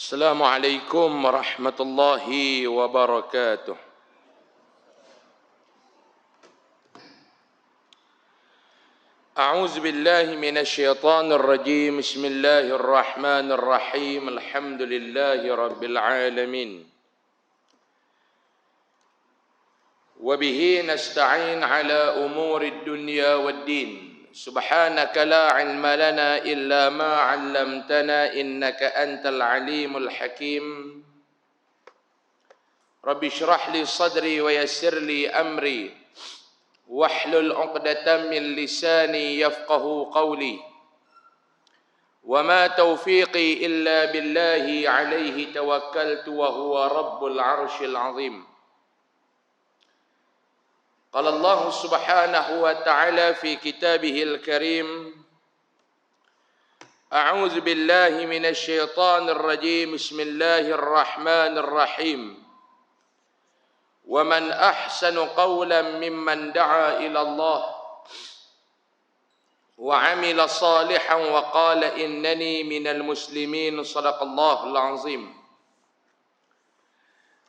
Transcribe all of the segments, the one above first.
السلام عليكم ورحمة الله وبركاته. أعوذ بالله من الشيطان الرجيم. بسم الله الرحمن الرحيم. الحمد لله رب العالمين، وبه نستعين على أمور الدنيا والدين. سبحانك لا علم لنا إلا ما علمتنا إنك أنت العليم الحكيم. رب اشرح لي صدري ويسر لي أمري واحلل عقدة من لساني يفقه قولي. وما توفيقي إلا بالله عليه توكلت وهو رب العرش العظيم. قال الله سبحانه وتعالى في كتابه الكريم: أعوذ بالله من الشيطان الرجيم. بسم الله الرحمن الرحيم. ومن أحسن قولا ممن دعا إلى الله وعمل صالحا وقال إنني من المسلمين. صدق الله العظيم.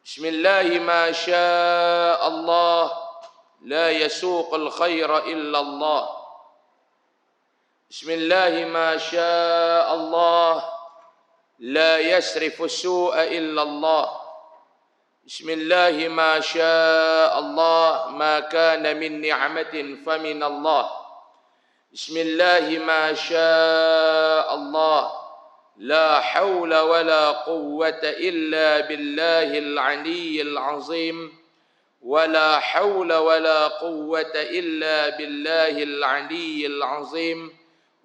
بسم الله ما شاء الله لا يسوق الخير إلا الله. بسم الله ما شاء الله لا يسرف السوء إلا الله. بسم الله ما شاء الله ما كان من نعمة فمن الله. بسم الله ما شاء الله لا حول ولا قوة إلا بالله العلي العظيم. ولا حول ولا قوة إلا بالله العلي العظيم.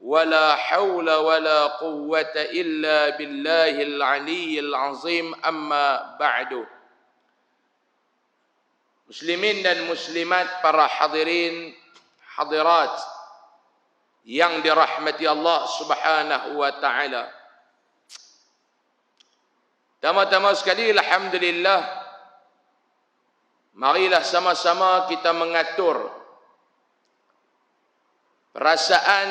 ولا حول ولا قوة إلا بالله العلي العظيم. أما بعد. Muslimin dan muslimat, para hadirin hadirat yang dirahmati Allah Subhanahu wa taala. Tama-tama sekali, alhamdulillah, marilah sama-sama kita mengatur perasaan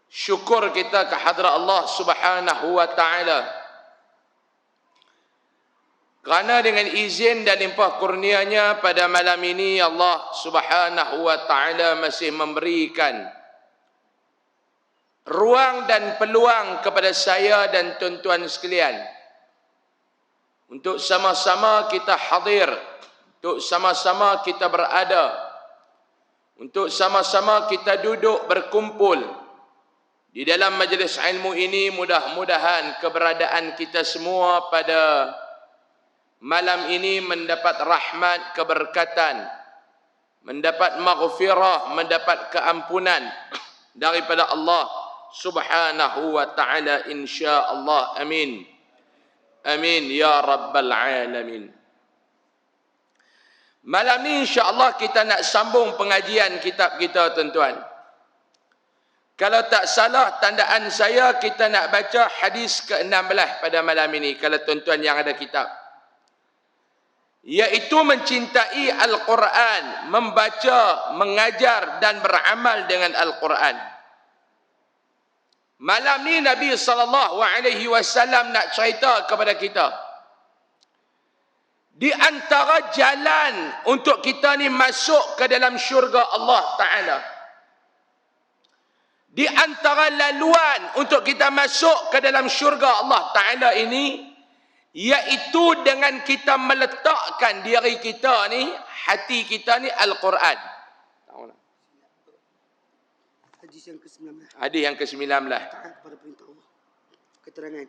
syukur kita ke hadrat Allah Subhanahu wa taala, kerana dengan izin dan limpah kurnianya pada malam ini Allah Subhanahu wa taala masih memberikan ruang dan peluang kepada saya dan tuan-tuan sekalian untuk sama-sama kita hadir, untuk sama-sama kita berada, untuk sama-sama kita duduk berkumpul di dalam majlis ilmu ini. Mudah-mudahan keberadaan kita semua pada malam ini mendapat rahmat, keberkatan, mendapat maghfirah, mendapat keampunan daripada Allah Subhanahu wa taala, insya-Allah. Amin. Amin ya rabbal alamin. Malam ni insya-Allah kita nak sambung pengajian kitab kita, tuan-tuan. Kalau tak salah tandaan saya, kita nak baca hadis ke-16 pada malam ini, kalau tuan-tuan yang ada kitab, iaitu mencintai Al-Quran, membaca, mengajar dan beramal dengan Al-Quran. Malam ni Nabi SAW nak cerita kepada kita, di antara jalan untuk kita ni masuk ke dalam syurga Allah Ta'ala, di antara laluan untuk kita masuk ke dalam syurga Allah Ta'ala ini, iaitu dengan kita meletakkan diri kita ni, hati kita ni, Al-Quran. Hadis yang ke-19. Hadis yang ke-19. Taat kepada perintah Allah. Keterangan.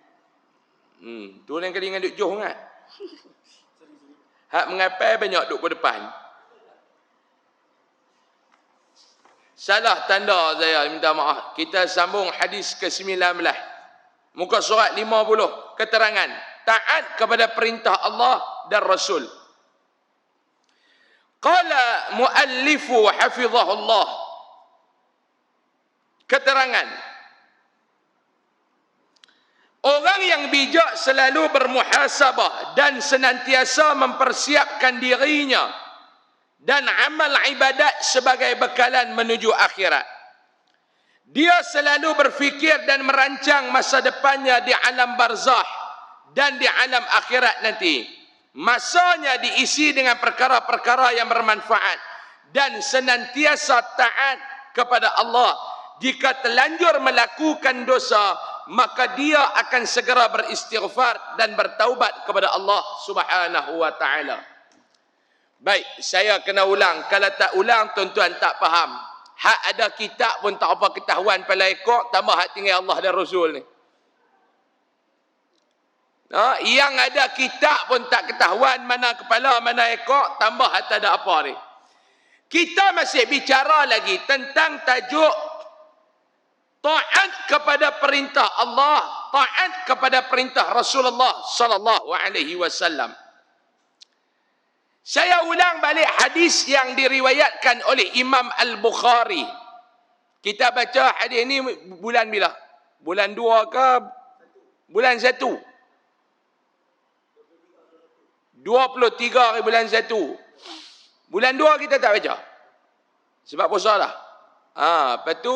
Tu yang kali dengan duk joh kan? Hak mengapai banyak duk ke depan. Salah tanda saya, minta maaf. Kita sambung hadis ke-19. Muka surat 50. Keterangan. Taat kepada perintah Allah dan Rasul. Qala muallifu hafizahullah. Keterangan. Orang yang bijak selalu bermuhasabah dan senantiasa mempersiapkan dirinya dan amal ibadat sebagai bekalan menuju akhirat. Dia selalu berfikir dan merancang masa depannya di alam barzah dan di alam akhirat nanti. Masanya diisi dengan perkara-perkara yang bermanfaat dan senantiasa taat kepada Allah. Jika terlanjur melakukan dosa, maka dia akan segera beristighfar dan bertaubat kepada Allah Subhanahu wa taala. Baik, saya kena ulang. Kalau tak ulang, tuan-tuan tak faham. Hak ada kitab pun tak apa ketahuan pada ekor, tambah hak tinggal Allah dan Rasul ni. Yang ada kitab pun tak ketahuan mana kepala, mana ekor, tambah hak tak ada apa ni. Kita masih bicara lagi tentang tajuk taat kepada perintah Allah, taat kepada perintah Rasulullah sallallahu alaihi wasallam. Saya ulang balik hadis yang diriwayatkan oleh Imam Al-Bukhari. Kita baca hadis ini bulan bila? Bulan 2 ke bulan 1? 23 hari bulan 1. Bulan 2 kita tak baca. Sebab puasa lah. Lepas tu,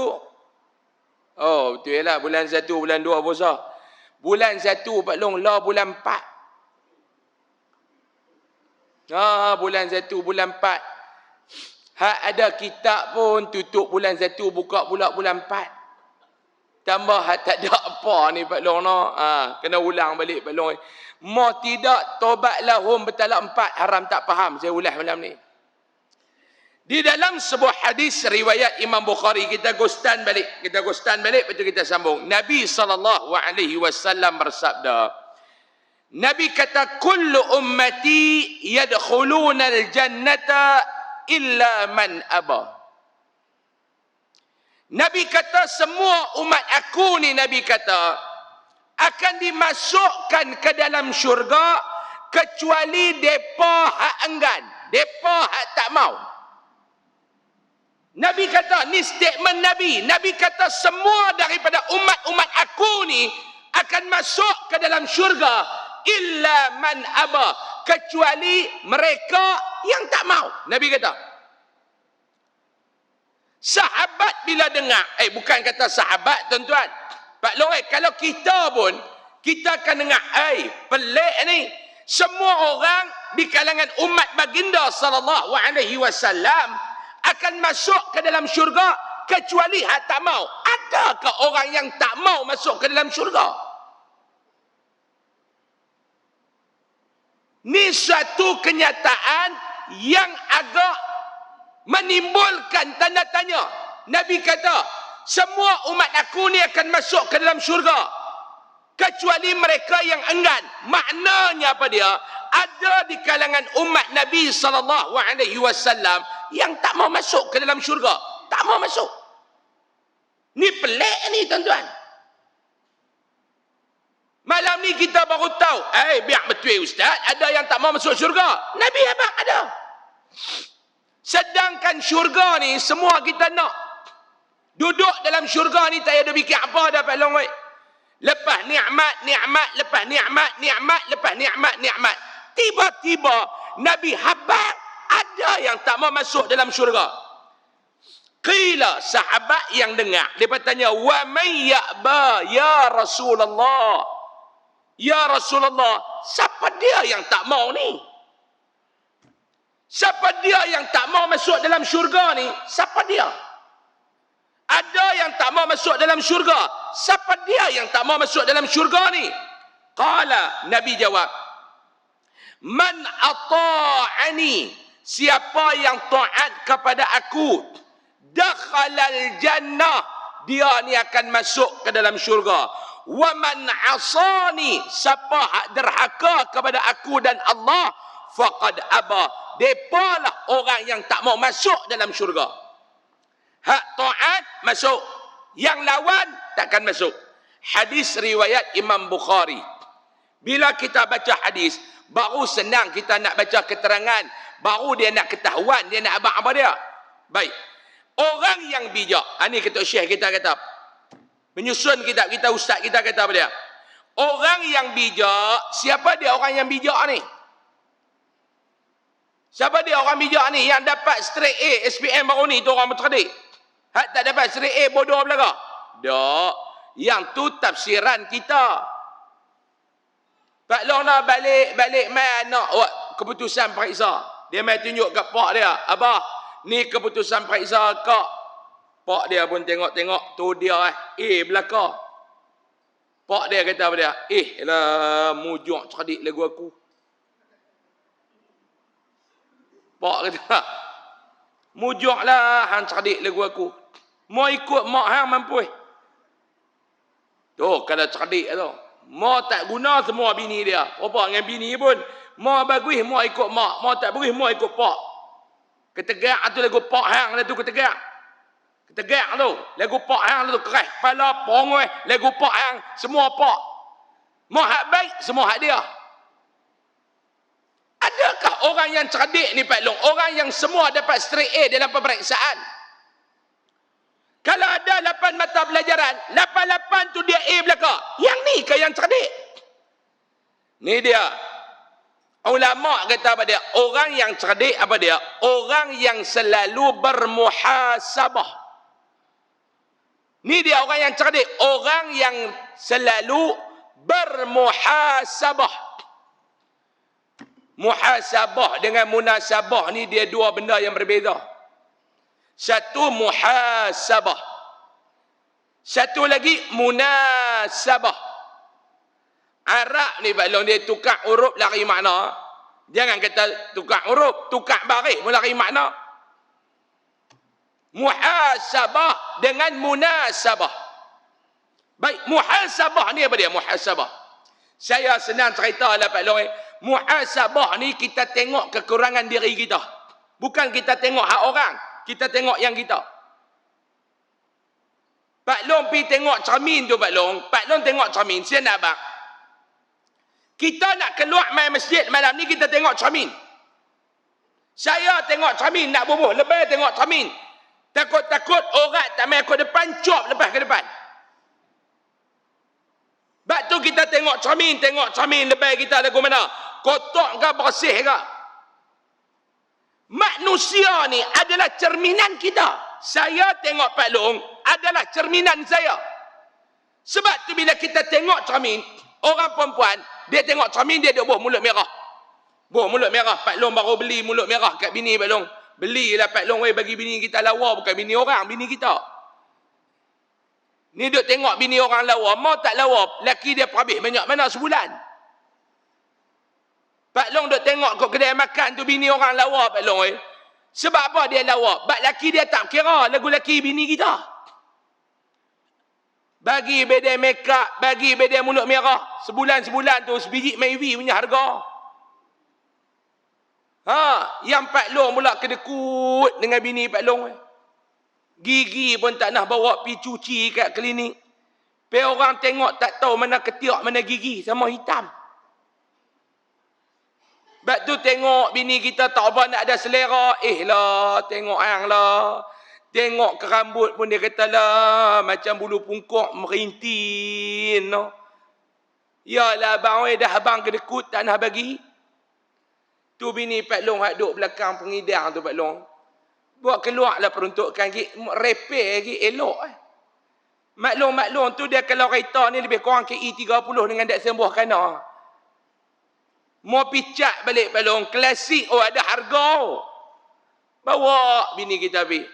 betul lah. Bulan 1, bulan 2 puasa. Bulan 1, Pak Long, lah bulan 4. Bulan 1, bulan 4. Hak ada kitab pun tutup bulan 1, buka pula bulan 4. Tambah hak tak ada apa ni Pak Long no. Kena ulang balik Pak Long. Mau tidak tobat lahum bertalak 4, haram tak faham. Saya ulang malam ni. Di dalam sebuah hadis riwayat Imam Bukhari, kita gostan balik, betul kita sambung. Nabi SAW bersabda, Nabi kata, kullu ummati yadkhuluna al-jannata illa man aba. Nabi kata, semua umat aku ni, Nabi kata, akan dimasukkan ke dalam syurga kecuali depa hak enggan, depa hak tak mau. Nabi kata, ni statement Nabi. Nabi kata semua daripada umat-umat aku ni akan masuk ke dalam syurga illa man aba, kecuali mereka yang tak mau. Nabi kata. Sahabat bila dengar, bukan kata sahabat tuan-tuan. Pak Long, kalau kita pun, kita akan dengar, pelik ni. Semua orang di kalangan umat baginda sallallahu alaihi wasallam akan masuk ke dalam syurga kecuali hak tak mau. Adakah orang yang tak mau masuk ke dalam syurga? Ni suatu kenyataan yang agak menimbulkan tanda tanya. Nabi kata, semua umat aku ni akan masuk ke dalam syurga kecuali mereka yang enggan. Maknanya apa dia? Ada di kalangan umat Nabi SAW yang tak mau masuk ke dalam syurga. Tak mau masuk. Ni pelik ni tuan-tuan. Malam ni kita baru tahu. Biar betul ustaz, ada yang tak mau masuk syurga. Nabi abang ada. Sedangkan syurga ni semua kita nak. Duduk dalam syurga ni tak ada fikir apa dah Pak Long. Lepas nikmat, lepas nikmat, lepas nikmat. Tiba-tiba Nabi habaq ada yang tak mau masuk dalam syurga. Qila, sahabat yang dengar, dia bertanya, wa may ya'ba ya Rasulullah? Ya Rasulullah, siapa dia yang tak mau ni? Siapa dia yang tak mau masuk dalam syurga ni? Siapa dia? Ada yang tak mau masuk dalam syurga. Siapa dia yang tak mau masuk dalam syurga ni? Qala, Nabi jawab, man ata'ani, siapa yang taat kepada aku, dakhalal jannah, dia ni akan masuk ke dalam syurga. Wa man asani, siapa hak derhaka kepada aku dan Allah, faqad aba, depalah orang yang tak mau masuk dalam syurga. Hak taat masuk, yang lawan takkan masuk. Hadis riwayat Imam Bukhari. Bila kita baca hadis, baru senang kita nak baca keterangan, baru dia nak ketahuan, dia nak abang apa dia. Baik. Orang yang bijak, ini ketua syekh kita kata, menyusun kitab kita, ustaz kita kata apa dia? Orang yang bijak, siapa dia orang yang bijak ni? Siapa dia orang bijak ni yang dapat straight A SPM baru ni, tu orang berterdik? Hak tak dapat straight A bodoh belaka. Tak. Yang tu tafsiran kita. Pak Long nak balik mai anak keputusan periksa. Dia mai tunjuk kat pak dia. Abah, ni keputusan periksa kak. Pak dia pun tengok-tengok. Tu dia belaka. Pak dia kata apa dia? Lah mujuk cerdik lagu aku. Pak kata, mujuklah hang cerdik lagu aku. Mau ikut mak hang mampu. Tu kalau cerdik tu. Mak tak guna semua bini dia. Apa dengan bini pun. Mak bagus, mak ikut mak. Mak tak bagus, mak ikut pak. Ketegak tu lagu pak hang lah tu ketegak. Ketegak tu. Lagu pak hang lah tu keras. Kepala, pongoi. Lagu pak hang. Semua pak. Mak hak baik, semua hak dia. Adakah orang yang cerdik ni Pak Long? Orang yang semua dapat straight A dalam pemeriksaan. Kalau ada 8 mata pelajaran, 8 tu dia A belaka. Yang ni ke yang cerdik? Ni dia. Ulama kata apa dia? Orang yang cerdik apa dia? Orang yang selalu bermuhasabah. Ni dia orang yang cerdik. Orang yang selalu bermuhasabah. Muhasabah dengan munasabah ni dia dua benda yang berbeza. Satu muhasabah. Satu lagi munasabah. Arab ni Pak Long dia tukar huruf lari makna. Jangan kata tukar huruf, tukar baris pun lari makna. Muhasabah dengan munasabah. Baik, muhasabah ni apa dia? Muhasabah. Saya senang cerita lah Pak Long. Muhasabah ni kita tengok kekurangan diri kita. Bukan kita tengok hak orang. Kita tengok yang kita. Pak Long pergi tengok cermin tu Pak Long. Pak Long tengok cermin. Saya nak abang. Kita nak keluar main masjid malam ni kita tengok cermin. Saya tengok cermin nak bubuh. Lebih tengok cermin. Takut-takut orang tak main aku depan. Cop lepas ke depan. Sebab tu kita tengok cermin lebih kita lagu mana. Kotak ke bersih ke. Manusia ni adalah cerminan kita. Saya tengok Pak Long adalah cerminan saya. Sebab tu bila kita tengok cermin, orang perempuan, dia tengok cermin dia duk buh mulut merah. Buh mulut merah. Pak Long baru beli mulut merah kat bini Pak Long. Belilah Pak Long bagi bini kita lawa, bukan bini orang, bini kita. Ni duk tengok bini orang lawa, mau tak lawa, laki dia perhabis banyak mana sebulan. Pak Long duk tengok kat kedai makan tu bini orang lawa Pak Long. Sebab apa dia lawa? Sebab laki dia tak kira lagu laki bini kita. Bagi bedai make up, bagi bedai mulut merah, sebulan-sebulan tu sebiji Maybe punya harga. Yang Pak Long pula kedekut dengan bini Pak Long. Gigi pun tak nak bawa pergi cuci kat klinik. Pergi orang tengok tak tahu mana ketiak, mana gigi. Sama hitam. Sebab tu tengok bini kita tak apa nak ada selera. Lah, tengok hang lah. Tengok ke rambut pun dia kata lah. Macam bulu pungkok merintin. No. Yalah abang, dah abang kedekut tak nak bagi. Tu bini Pak Long hak duduk belakang pengidang tu Pak Long. Buat keluarlah peruntukan lagi. Repair lagi elok. Maklum tu dia kalau kereta ni lebih kurang KE 30 dengan dak sembuh kana. Mau picak balik Pak Long. Klasik. Ada harga. Bawa bini kita pergi.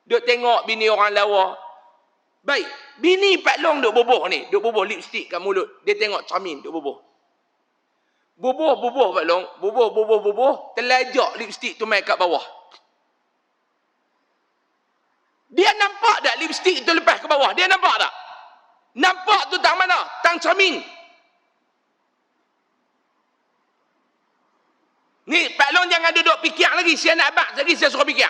Duk tengok bini orang lawa. Baik. Bini Pak Long duk bubuh ni. Duk bubuh lipstick kat mulut. Dia tengok cermin duk bubuh. Bubuh Pak Long. Bubuh. Telajak lipstick tu main kat bawah. Dia nampak tak lipstick itu lepas ke bawah? Dia nampak tak? Nampak tu tang mana? Tang cermin. Ni Pak Long jangan duduk fikir lagi. Saya nak abang lagi saya suruh fikir.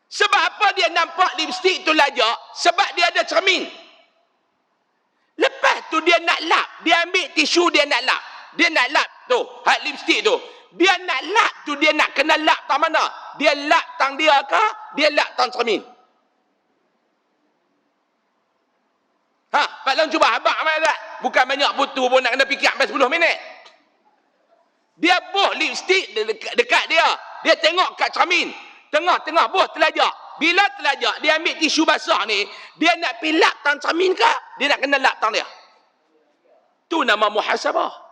Sebab apa dia nampak lipstick tu lajak? Sebab dia ada cermin. Lepas tu dia nak lap. Dia ambil tisu dia nak lap. Dia nak lap tu. Hak lipstick tu. Dia nak lap tu. Dia nak kena lap tang mana? Dia lap tang dia ke? Dia lap tang cermin. Pak Long cuba abang amal tak? Bukan banyak butuh pun nak kena fikir sampai 10 minit. Dia buh lipstick dekat dia. Dia tengok kat cermin. Tengah buh telajak. Bila telajak, dia ambil tisu basah ni, dia nak pergi lap tang cermin ke? Dia nak kena lap tang dia. Tu nama muhasabah.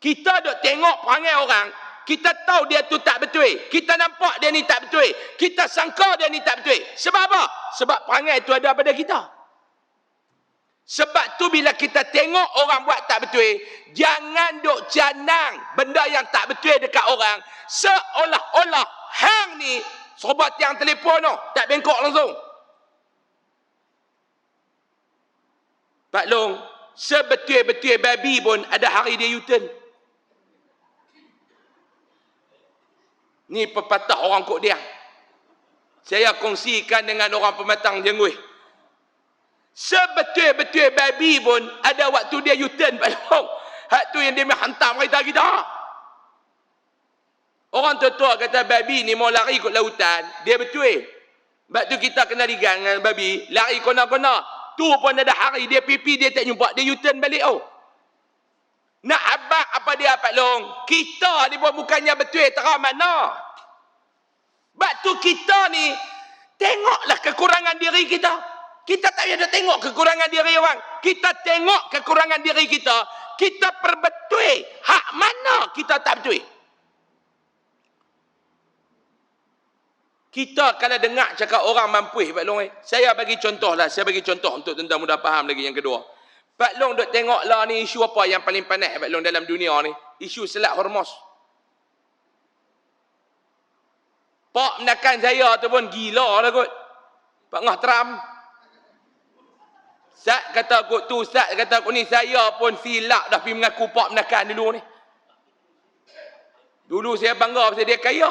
Kita duk tengok perangai orang, kita tahu dia tu tak betul. Kita nampak dia ni tak betul. Kita sangka dia ni tak betul. Sebab apa? Sebab perangai tu ada pada kita. Sebab tu bila kita tengok orang buat tak betul, jangan duk canang benda yang tak betul dekat orang. Seolah-olah hang ni serba tiang telefon tu, tak bengkok langsung. Pak Long, sebetul-betul babi pun ada hari dia U-turn. Ni pepatah orang Kok Diang. Saya kongsikan dengan orang Pematang Jengui. Sebetul-betul babi pun ada waktu dia U-turn, Pak Long. Hak tu yang dia hantam kereta kita. Orang tua-tua kata babi ni mau lari ikut lautan, dia betul. Sebab tu kita kena ligan dengan babi, lari kona-kona. Tu pun ada hari dia pipi dia tak jumpa, dia U-turn balik. Oh. Nak abang apa dia Pak Long? Kita ni pun bukannya betul terang mana. Sebab tu kita ni tengoklah kekurangan diri kita. Kita tak payah tengok kekurangan diri orang. Kita tengok kekurangan diri kita. Kita perbetul hak mana kita tak betul. Kita kalau dengar cakap orang mampu, Pak Long, saya bagi contoh lah. Saya bagi contoh untuk tuan-tuan mudah faham lagi yang kedua. Pak Long duk tengok lah ni isu apa yang paling panas Pak Long dalam dunia ni. Isu Selat Hormuz. Pak menakan saya tu pun gila lah kot. Pak Ngah Trump. Ustaz kata kot tu, Ustaz kata kot ni, saya pun silap dah pergi mengaku Pak menakan dulu ni. Dulu saya bangga pasal dia kaya.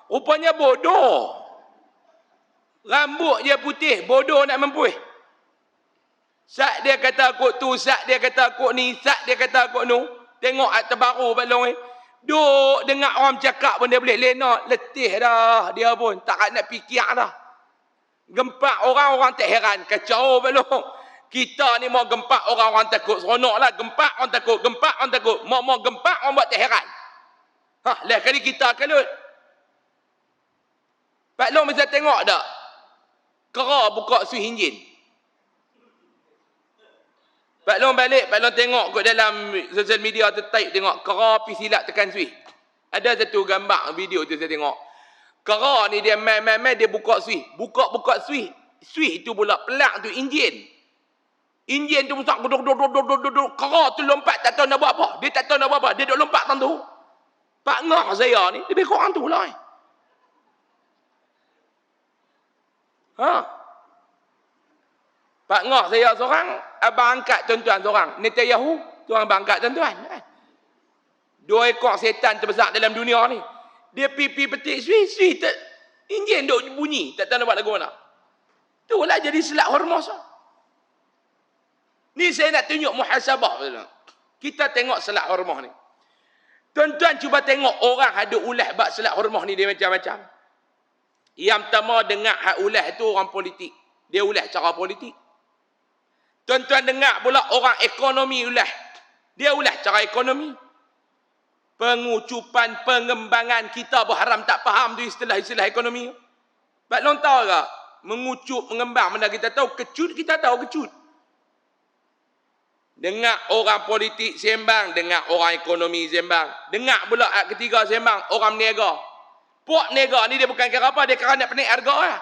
Rupanya bodoh. Rambut dia putih, bodoh nak mempuih. Sat dia kata kot tu, sat dia kata kot ni, sat dia kata kot nu. Tengok terbaru Pak Long. Duk dengar orang cakap pun dia boleh lena. Letih dah dia pun. Tak nak fikir dah. Gempak orang tak heran. Kacau Pak Long. Kita ni mau gempak orang takut. Seronok lah. Gempak orang takut. Gempak orang takut. Mau gempak orang buat tak heran. Lah kali kita kalut. Pak Long bisa tengok tak? Kera buka switch enjin. Pak Long balik, Pak Long tengok kot dalam sosial media tu type tengok kera pergi silap tekan switch. Ada satu gambar video tu saya tengok. Kera ni dia main dia buka switch. Buka switch. Switch tu pula pelak tu enjin. Enjin tu besar duduk. Kera tu lompat tak tahu nak buat apa. Dia tak tahu nak buat apa. Dia duk lompat tang tu. Pak Ngah saya ni lebih kurang tu lah. Pak Ngah saya seorang, abang angkat tuan-tuan seorang. Netanyahu, seorang abang angkat tuan-tuan. 2 ekor setan terbesar dalam dunia ni. Dia pipi petik switch enjin duk bunyi, tak tahu nak buat lagu mana. Itulah jadi Selat Hormuz. Ni saya nak tunjuk muhasabah. Kita tengok Selat Hormuz ni. Tuan-tuan cuba tengok orang ada ulah bab Selat Hormuz ni dia macam-macam. Yang pertama dengar hak ulah tu orang politik. Dia ulah cara politik. Tuan-tuan dengar pula orang ekonomi ulah. Dia ulah cara ekonomi. Pengucupan pengembangan kita berharam tak faham tu istilah-istilah ekonomi. Pak Long tahu tak? Mengucup, mengembang benda kita tahu. Kecut kita tahu kecut. Dengar orang politik sembang. Dengar orang ekonomi sembang. Dengar pula hak ketiga sembang. Orang meniaga. Puak meniaga ni dia bukan kira apa. Dia kira nak penaik harga lah.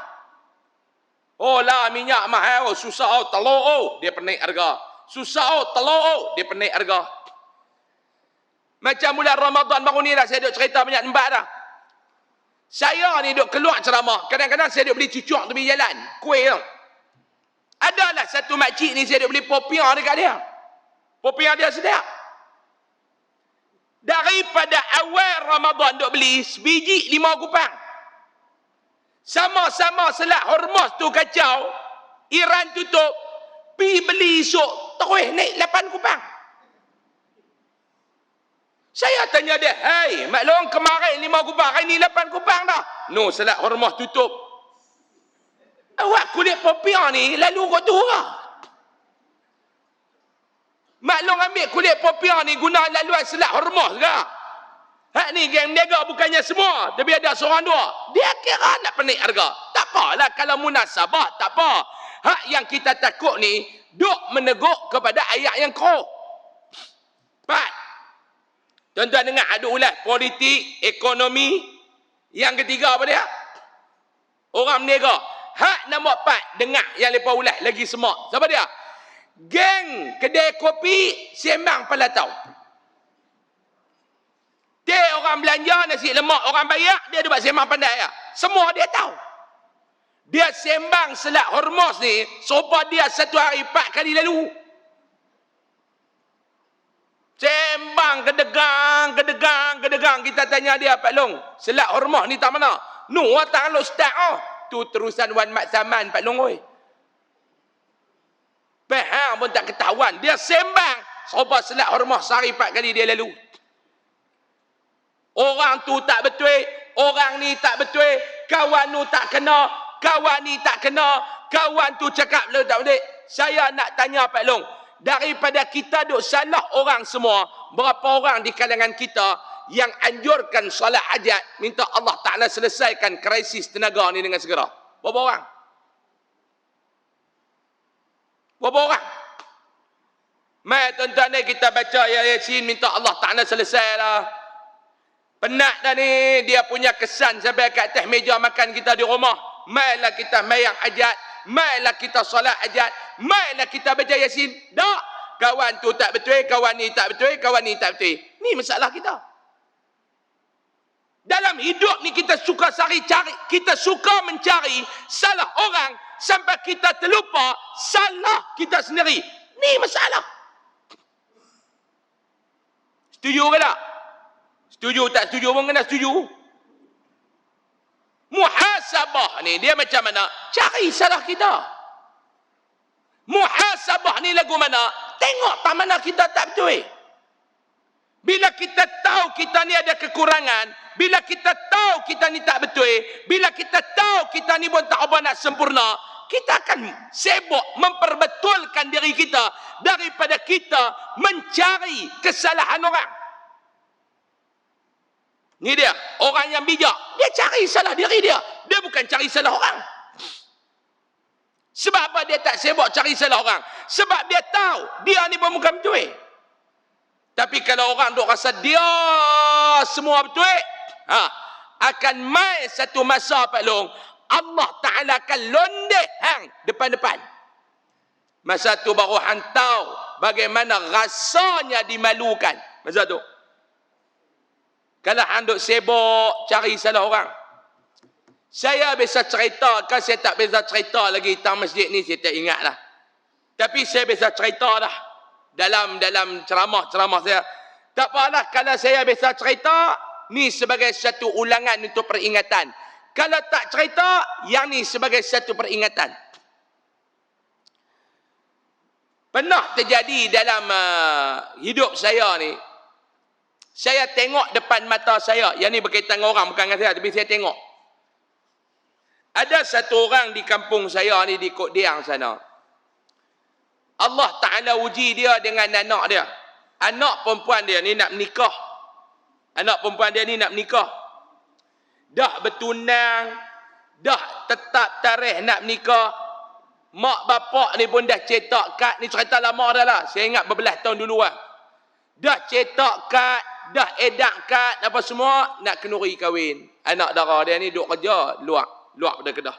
Oh lah minyak mahal. Oh, susah oh telur oh. Dia penaik harga. Susah oh telur oh. Dia penaik harga. Macam bulan Ramadan baru ni dah. Saya duk cerita banyak tempat dah. Saya ni duk keluar ceramah. Kadang-kadang saya duk beli cucuk tepi jalan. Kuih tu. Adalah satu makcik ni saya duk beli popiah dekat dia. Popiah dia sedap. Daripada awal Ramadan duk beli sebiji 5 kupang. Sama-sama Selat Hormuz tu kacau. Iran tutup. Pi beli esok. Terus naik 8 kupang. Saya tanya dia, "Hai, Mak Long kemarin 5 kupang, hari ni 8 kupang dah." No, Selat Hormuz tutup. Awak kulit popiah ni lalu kot tu lah. Mak Long ambil kulit popiah ni guna laluan Selat Hormuz ke? Hak ni geng berniaga bukannya semua, tapi ada seorang dua. Dia kira nak penik harga. Tak apalah kalau munasabah, tak apa. Hak yang kita takut ni, duk meneguk kepada ayat yang keruh. Empat. Tuan-tuan dengar, ada ulas politik, ekonomi. Yang ketiga apa dia? Orang berniaga. Hak nombor 4, dengar yang lepas ulas lagi semak. Siapa dia? Geng kedai kopi sembang pala tahu. Dia orang belanja nasi lemak, orang bayar, dia buat sembang pandai ya. Semua dia tahu. Dia sembang Selat Hormuz ni, serupa dia satu hari 4 kali lalu. Sembang kedegang. Kita tanya dia, Pak Long, Selat Hormuz ni tak mana? Nu, tak lo start oh. Tu terusan Wan Mat Saman, Pak Long oi. Faham pun tak ketahuan. Dia sembang serupa Selat Hormuz sehari 4 kali dia lalu. Orang tu tak betul, orang ni tak betul, kawan tu tak kena, kawan ni tak kena, kawan tu cakap le tak betul. Saya nak tanya Pak Long, daripada kita duk salah orang semua, berapa orang di kalangan kita yang anjurkan solat hajat, minta Allah Ta'ala selesaikan krisis tenaga ni dengan segera? Berapa orang? Berapa orang? Mai tuan-tuan ni kita baca Yasin, minta Allah Ta'ala selesailah. Penat dah ni, dia punya kesan sampai kat atas meja makan kita di rumah. Mailah kita mayang hajat, mailah kita solat hajat, mailah kita baca Yasin. Tak, kawan tu tak betul, kawan ni tak betul, kawan ni tak betul. Ni masalah kita. Dalam hidup ni kita suka kita suka mencari salah orang sampai kita terlupa salah kita sendiri. Ni masalah. Setuju ke tak? Setuju tak setuju pun kena setuju. Muhasabah ni dia macam mana? Cari salah kita. Muhasabah ni lagu mana? Tengok tak mana kita tak betul. Bila kita tahu kita ni ada kekurangan, bila kita tahu kita ni tak betul, bila kita tahu kita ni pun tak apa nak sempurna, kita akan sibuk memperbetulkan diri kita daripada kita mencari kesalahan orang. Ni dia, orang yang bijak. Dia cari salah diri dia. Dia bukan cari salah orang. Sebab apa dia tak sibuk cari salah orang? Sebab dia tahu, dia ni pun bukan betul. Tapi kalau orang duk rasa dia semua betul, akan mai satu masa Pak Long, Allah Ta'ala akan londeh hang depan-depan. Masa tu baru hang tahu bagaimana rasanya dimalukan. Masa tu. Kalau hang duk sibuk cari salah orang. Saya biasa cerita, kan saya tak biasa cerita lagi tentang masjid ni, saya tak ingat lah. Tapi saya biasa cerita dah. Dalam ceramah saya. Tak apalah kalau saya biasa cerita, ni sebagai satu ulangan untuk peringatan. Kalau tak cerita, yang ni sebagai satu peringatan. Pernah terjadi dalam hidup saya ni, saya tengok depan mata saya, yang ni berkaitan dengan orang, bukan dengan saya, tapi saya tengok. Ada satu orang di kampung saya ni, di Kok Diang sana. Allah Ta'ala uji dia dengan anak dia. Anak perempuan dia ni nak menikah. Anak perempuan dia ni nak menikah. Dah bertunang, dah tetap tarikh nak menikah. Mak bapak ni pun dah cetak kad, ni cerita lama dah lah. Saya ingat berbelas tahun dulu lah. Dah cetak kad, dah edak kad, apa semua, nak kenuri kahwin. Anak dara dia ni duk kerja luar pada Kedah.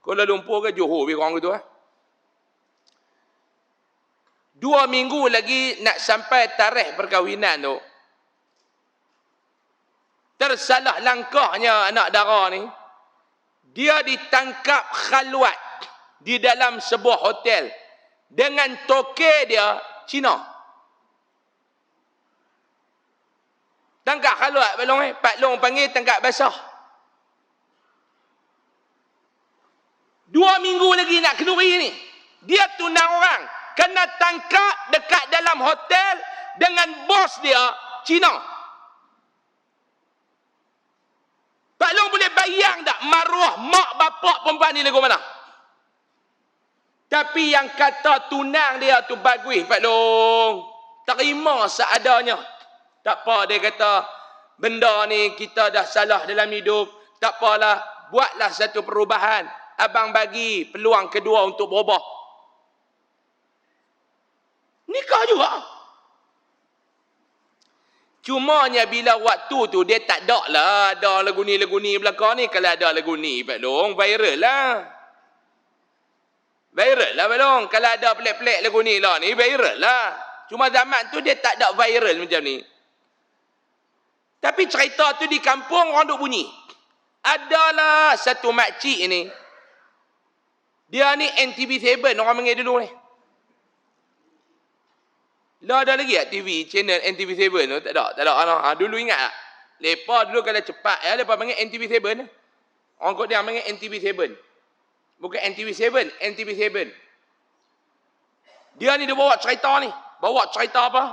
Kuala Lumpur ke Johor lebih kurang gitu lah. 2 minggu lagi nak sampai tarikh perkahwinan tu. Tersalah langkahnya anak dara ni. Dia ditangkap khalwat di dalam sebuah hotel dengan toke dia Cina. Tangkap khalwat Pak Long panggil tangkap basah. 2 minggu lagi nak kenduri ni. Dia tunang orang. Kena tangkap dekat dalam hotel dengan bos dia Cina. Pak Long boleh bayang tak maruah mak bapak perempuan ni lagu mana? Tapi yang kata tunang dia tu bagus Pak Long. Terima seadanya. Tak apa, dia kata benda ni kita dah salah dalam hidup, tak apalah, buatlah satu perubahan. Abang bagi peluang kedua untuk berubah. Nikah juga. Cumanya bila waktu tu dia tak ada lah, ada lagu ni belakang ni. Kalau ada lagu ni Pak Long, viral lah. Viral lah Pak Long. Kalau ada pelik-pelik lagu ni lah ni, viral lah. Cuma zaman tu dia tak ada viral macam ni. Tapi cerita tu di kampung orang duk bunyi. Adalah satu makcik ni. Dia ni NTV7 orang panggil dulu ni. Lah ada lagi tak TV channel NTV7 tu? Tak ada. Dulu ingat tak? Lepas dulu kalau cepat ya, lepas panggil NTV7. Orang kot dia panggil NTV7. Bukan NTV7, NTV7. Dia ni dia bawa cerita ni. Bawa cerita apa?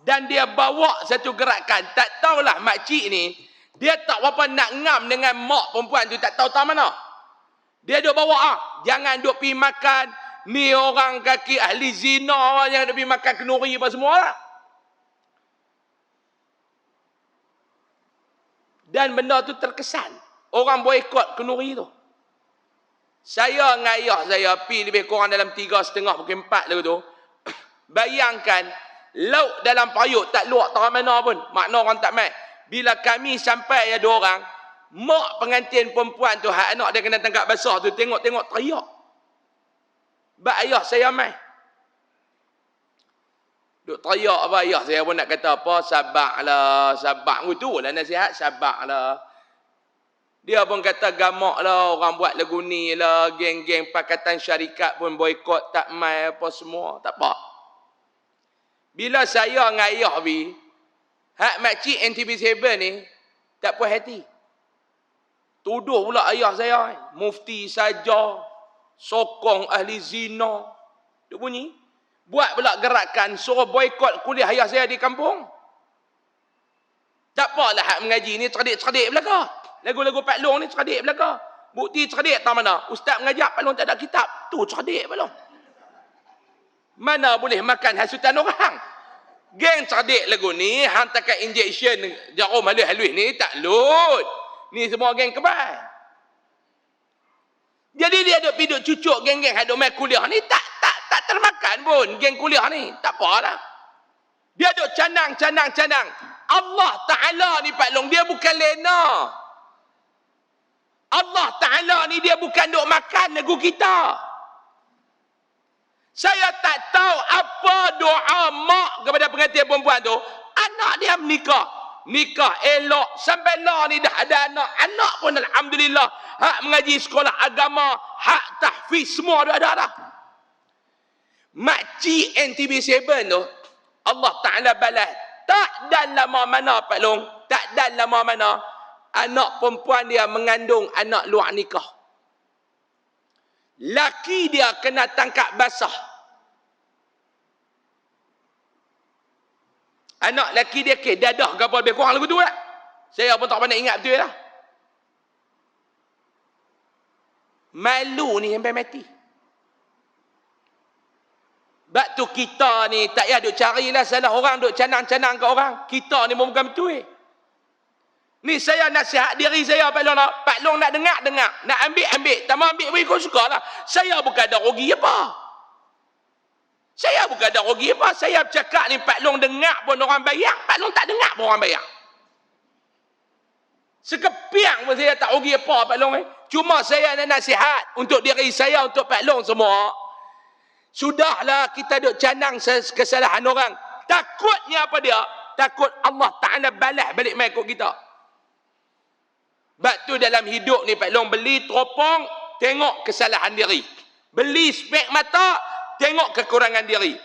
Dan dia bawa satu gerakan. Tak tahulah makcik ni, dia tak apa nak ngam dengan mak perempuan tu, tak tahu tak mana. Dia duk bawa jangan duk pergi makan ni orang kaki ahli zina, yang duk pergi makan kenuri apa semua lah. Dan benda tu terkesan. Orang boikot kenuri tu. Saya dengan ayah saya pergi lebih kurang dalam 3.5 pukul 4 lagu tu. Bayangkan lauk dalam payuk tak luak tak mana pun. Makna orang tak main. Bila kami sampai ada orang, mak pengantin perempuan tu, hak anak dia kena tangkap basah tu, tengok-tengok teriak. Bak ayah saya mai. Duk teriak apa ayah saya pun nak kata apa, sabarlah, sabar. Tu lah nasihat, sabarlah. Dia pun kata gamak lah, orang buat lagu ni lah, geng-geng Pakatan Syarikat pun boikot, tak mai apa semua, tak apa. Bila saya dengan ayah bi, hak makcik NTV7 ni, tak puas hati. Tuduh pula ayah saya, mufti saja, sokong ahli zina. Dia bunyi. Buat pula gerakan, suruh boikot kuliah ayah saya di kampung. Tak apalah hak mengaji ni, cerdik-cerdik belaka. Lagu-lagu Pak Long ni cerdik belaka. Bukti cerdik tak mana? Ustaz mengajar Pak Long tak ada kitab. Tu cerdik Pak Long. Mana boleh makan hasutan orang? Geng cerdik lagu ni, hantarkan injection jarum halus-halus ni, tak load. Ni semua geng kebal. Jadi dia duk pergi duk cucuk geng-geng haduk main kuliah ni, tak termakan pun geng kuliah ni. Tak apalah. Dia duk canang. Allah Ta'ala ni Pak Long, dia bukan lena. Allah Ta'ala ni dia bukan duk makan lagu kita. Saya tak tahu apa doa mak kepada pengantin perempuan tu. Anak dia menikah. Nikah elok. Sampai lah ni dah ada anak. Anak pun alhamdulillah. Hak mengaji sekolah agama. Hak tahfiz semua dah ada dah. Makcik NTV7 tu, Allah Ta'ala balas. Tak dan lama mana Pak Long. Tak dan lama mana. Anak perempuan dia mengandung anak luar nikah. Laki dia kena tangkap basah. Anak laki dia dadah ke apa lebih kurang lagu tu lah. Saya pun tak pandai ingat betul lah. Malu ni sampai mati. Sebab tu kita ni tak payah duk carilah salah orang, duk canang-canang ke orang. Kita ni bukan betul. Ni saya nasihat diri saya Pak Long. Pak Long nak dengar. Nak ambil. Tak mau ambil pun ikut suka lah. Saya bukan ada rugi apa. Saya bercakap ni Pak Long dengar pun orang bayar. Pak Long tak dengar pun orang bayar. Sekepiang pun saya tak rugi apa Pak Long. Cuma saya nak nasihat untuk diri saya, untuk Pak Long semua. Sudahlah kita duk canang kesalahan orang. Takutnya apa dia? Takut Allah Ta'ala balas balik mai ikut kita. Sebab tu dalam hidup ni Pak Long, beli teropong, tengok kesalahan diri. Beli spek mata, tengok kekurangan diri.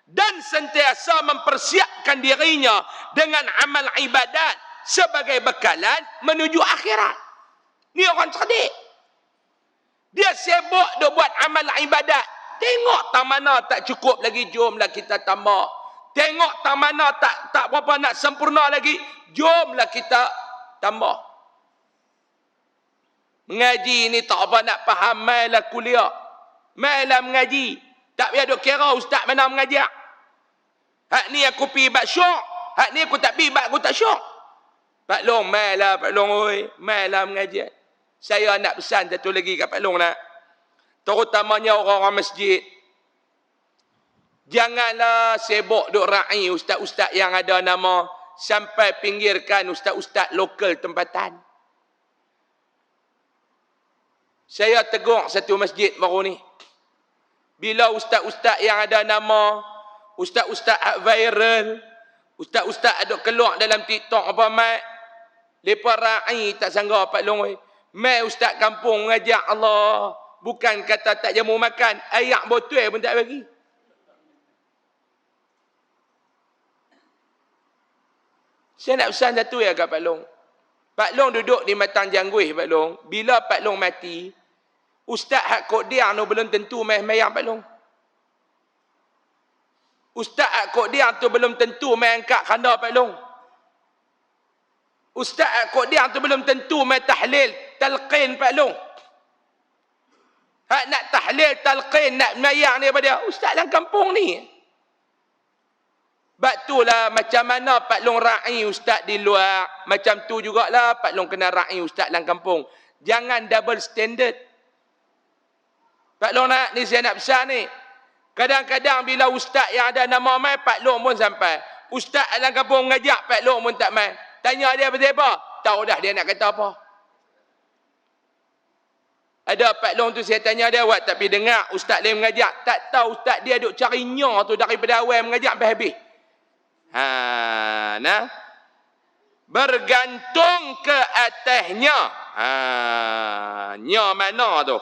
Dan sentiasa mempersiapkan dirinya dengan amal ibadat sebagai bekalan menuju akhirat. Ni orang cerdik. Dia sibuk dia buat amal ibadat. Tengok tak mana tak cukup lagi, jomlah kita tambah. Tengok tak mana tak berapa nak sempurna lagi, jomlah kita tambah. Mengaji ni tak apa nak faham, mailah kuliah. Mailah mengaji. Tak payah duk kira ustaz mana mengajar. Hak ni aku pergi bab syok, hak ni aku tak pergi bab aku tak syok. Pak Long, mainlah Pak Long, oi. Mainlah mengaji. Saya nak pesan satu lagi kat Pak Long nak. Terutamanya orang-orang masjid. Janganlah sibuk duk ra'i ustaz-ustaz yang ada nama sampai pinggirkan ustaz-ustaz lokal tempatan. Saya tegur satu masjid baru ni. Bila ustaz-ustaz yang ada nama, ustaz-ustaz viral, ustaz-ustaz ada keluar dalam TikTok apa mat, lepas ra'i tak sangka Pak Long. Mai ustaz kampung mengajak Allah. Bukan kata tak jamu makan, ayak botol pun tak bagi. Saya nak pesan satu ya kat Pak Long. Pak Long duduk di Matang Jangguih Pak Long. Bila Pak Long mati, Ustaz hak Kodiang tu belum tentu mai mayang Pak Long. Ustaz hak Kodiang tu belum tentu mai angkat khanda Pak Long. Ustaz hak Kodiang tu belum tentu mai tahlil, talqin Pak Long. Hak nak tahlil, talqin, nak mayang ni apa dia? Ustaz dalam kampung ni. Sebab itulah macam mana Pak Long ra'i ustaz di luar. Macam tu jugalah Pak Long kena ra'i ustaz dalam kampung. Jangan double standard. Pak Long nak, ni saya nak pesan ni. Kadang-kadang bila ustaz yang ada nama mai, Pak Long pun sampai. Ustaz dalam kampung mengajak, Pak Long pun tak mai. Tanya dia apa? Tahu dah dia nak kata apa. Ada Pak Long tu saya tanya dia, awak tapi dengar ustaz dia mengajak. Tak tahu ustaz dia duk cari nya tu daripada awal mengajak sampai habis. Nah. Bergantung ke atasnya. Nya mana tu?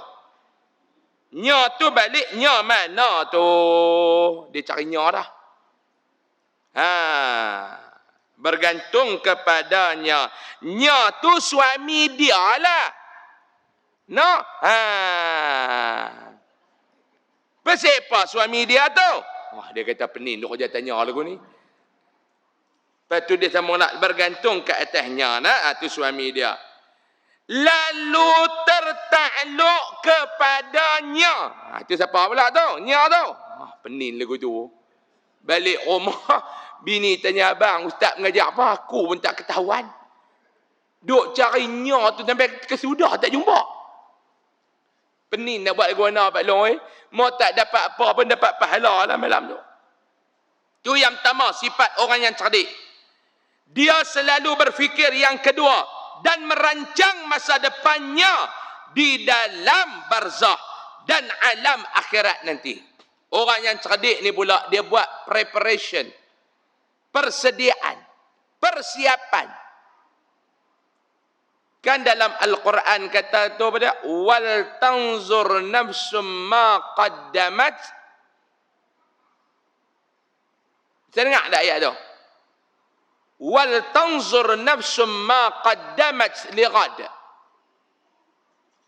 Nya tu balik nya mana tu? Dia cari nya dah. Bergantung kepadanya. Nya tu suami dia lah. No? Siapa suami dia tu? Wah, dia kata pening duk kerja tanya lagu ni. Lepas tu dia sama nak bergantung ke atasnya nak tu suami dia. Lalu tertakluk kepadanya. Itu siapa pula tu? Nya tu. Pening lagu tu. Balik rumah, bini tanya abang, ustaz mengajak apa? Aku pun tak ketahuan. Duk cari nya tu sampai kesudah tak jumpa. Pening nak buat lagu mana Pak Long Mau tak dapat apa pun dapat pahala lah malam tu. Tu yang pertama, sifat orang yang cerdik. Dia selalu berfikir yang kedua dan merancang masa depannya di dalam barzah dan alam akhirat nanti. Orang yang cerdik ni pula dia buat preparation, persediaan, persiapan. Kan dalam Al-Quran kata tu pada wal tanzur nafsum ma qaddamat. Saya dengar tak ayat tu? Wal tanzur nafsum ma qaddamat lighad.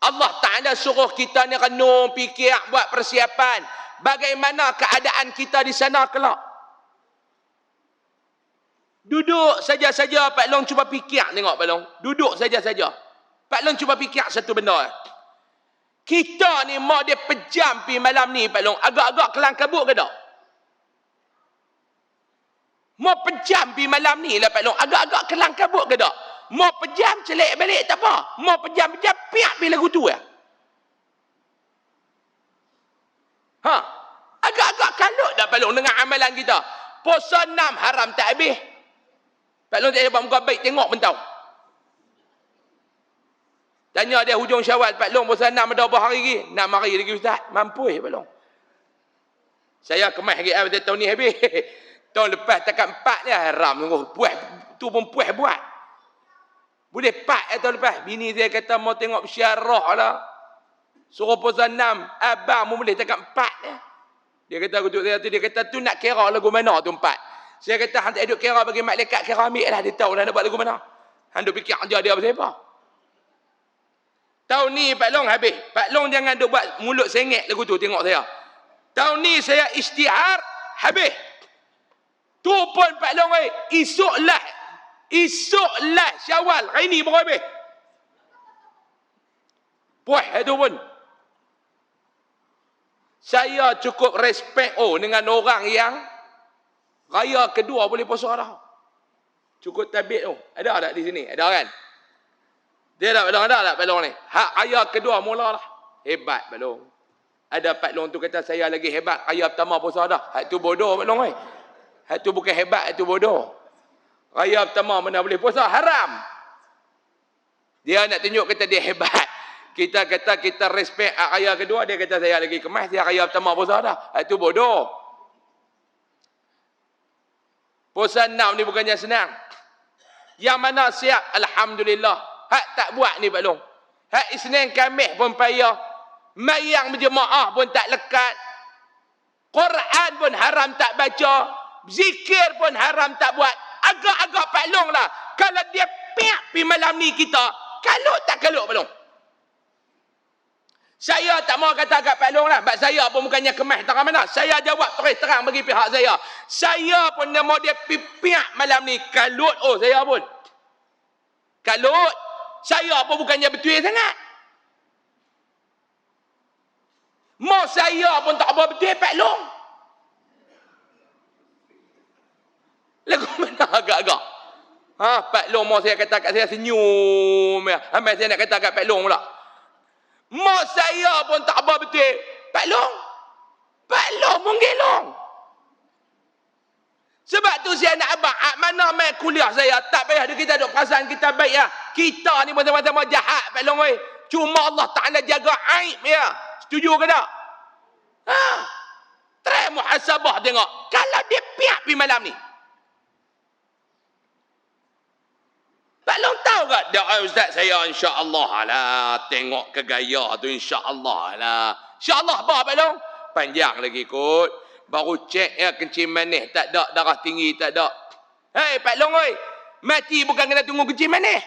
Allah Ta'ala suruh kita ni renung, fikir, buat persiapan. Bagaimana keadaan kita di sana kelak. Duduk saja-saja Pak Long cuba fikir tengok Pak Long. Duduk saja-saja. Pak Long cuba fikir satu benda. Kita ni mau dia pejam pi malam ni Pak Long. Agak-agak kelang kabut ke tak? Mau pejam pi malam ni lah Pak Long. Agak-agak kelang kabut ke tak? Mau pejam celik balik tak apa. Mau pejam-pejam piak pi lagu tu ya. Agak-agak kalut dah Pak Long dengan amalan kita. Puasa 6 haram tak habis. Pak Long tak dapat muka baik, tengok pun tahu. Tanya dia hujung Syawal, Pak Long puasa 6 ada berapa hari lagi? 6 hari lagi Ustaz. Mampu Pak Long. Saya kemas lagi tahun ni habis. Tahun lepas takat 4 ni haram tunggu. Puas tu pun puas buat. Boleh 4 tahun lepas. Bini saya kata mau tengok syarah lah. Suruh puasa 6. Abang pun boleh takat 4 ni. Dia kata aku tu dia kata tu nak kira lagu mana tu 4. Saya kata hang tak duk kira bagi malaikat kira ambil lah. Dia tahu lah nak buat lagu mana. Hang duk fikir dia apa-apa. Tahun ni Pak Long habis. Pak Long jangan duk buat mulut sengit lagu tu. Tengok saya. Tahun ni saya isytihar habis. Tu pun Pak Long esoklah Syawal. Hari ni baru habis. Puas itu pun. Saya cukup respect dengan orang yang raya kedua boleh puasa dah. Cukup tabit tu. Ada tak di sini? Ada kan? Dia tak balong, ada tak balong ni? Hak raya kedua mulalah. Hebat balong. Ada Pak Long tu kata saya lagi hebat. Raya pertama puasa dah. Hak tu bodoh Pak Long oi. Hak tu bukan hebat, hak tu bodoh. Raya pertama mana boleh puasa? Haram. Dia nak tunjuk kata dia hebat. Kita kata kita respect raya kedua, dia kata saya lagi kemas, dia raya pertama puasa dah. Itu bodoh. Puasa 6 ni bukannya senang. Yang mana siap, alhamdulillah. Hak tak buat ni Pak Long. Hak Isnin Khamis pun payah. Mayang berjemaah pun tak lekat. Quran pun haram tak baca. Zikir pun haram tak buat. Agak-agak Pak Long lah. Kalau dia piak pi malam ni kita, kalut tak kalut Pak Long? Saya tak mau kata kat Pak Long lah. Sebab saya pun bukannya kemas terang mana. Saya jawab terus terang bagi pihak saya. Saya pun dia mau dia piak malam ni. Kalut saya pun. Kalut. Saya pun bukannya betul sangat. Mau saya pun tak apa betul Pak Long. Lagu mana agak-agak? Pak Long mau saya kata kat saya senyum. Sampai saya nak kata kat Pak Long pula. Mak saya pun tak apa betul. Pak Long pun gelong. Sebab tu saya nak abang, mana main kuliah saya, tak payah kita duk perasan kita baik ya. Kita ni macam-macam jahat Pak Long oi. Cuma Allah Taala jaga aib ya. Setuju ke tak? Try muhasabah tengok. Kalau dia piak pi malam ni. Pak Long tahu tak? Dia ustaz saya insya-Allah lah. Tengok ke gaya tu insya-Allah lah. Insya-Allah apa Pak Long? Panjang lagi kot. Baru cek ya kencing manis tak ada, darah tinggi tak ada. Hei Pak Long oi. Mati bukan kena tunggu kencing manis.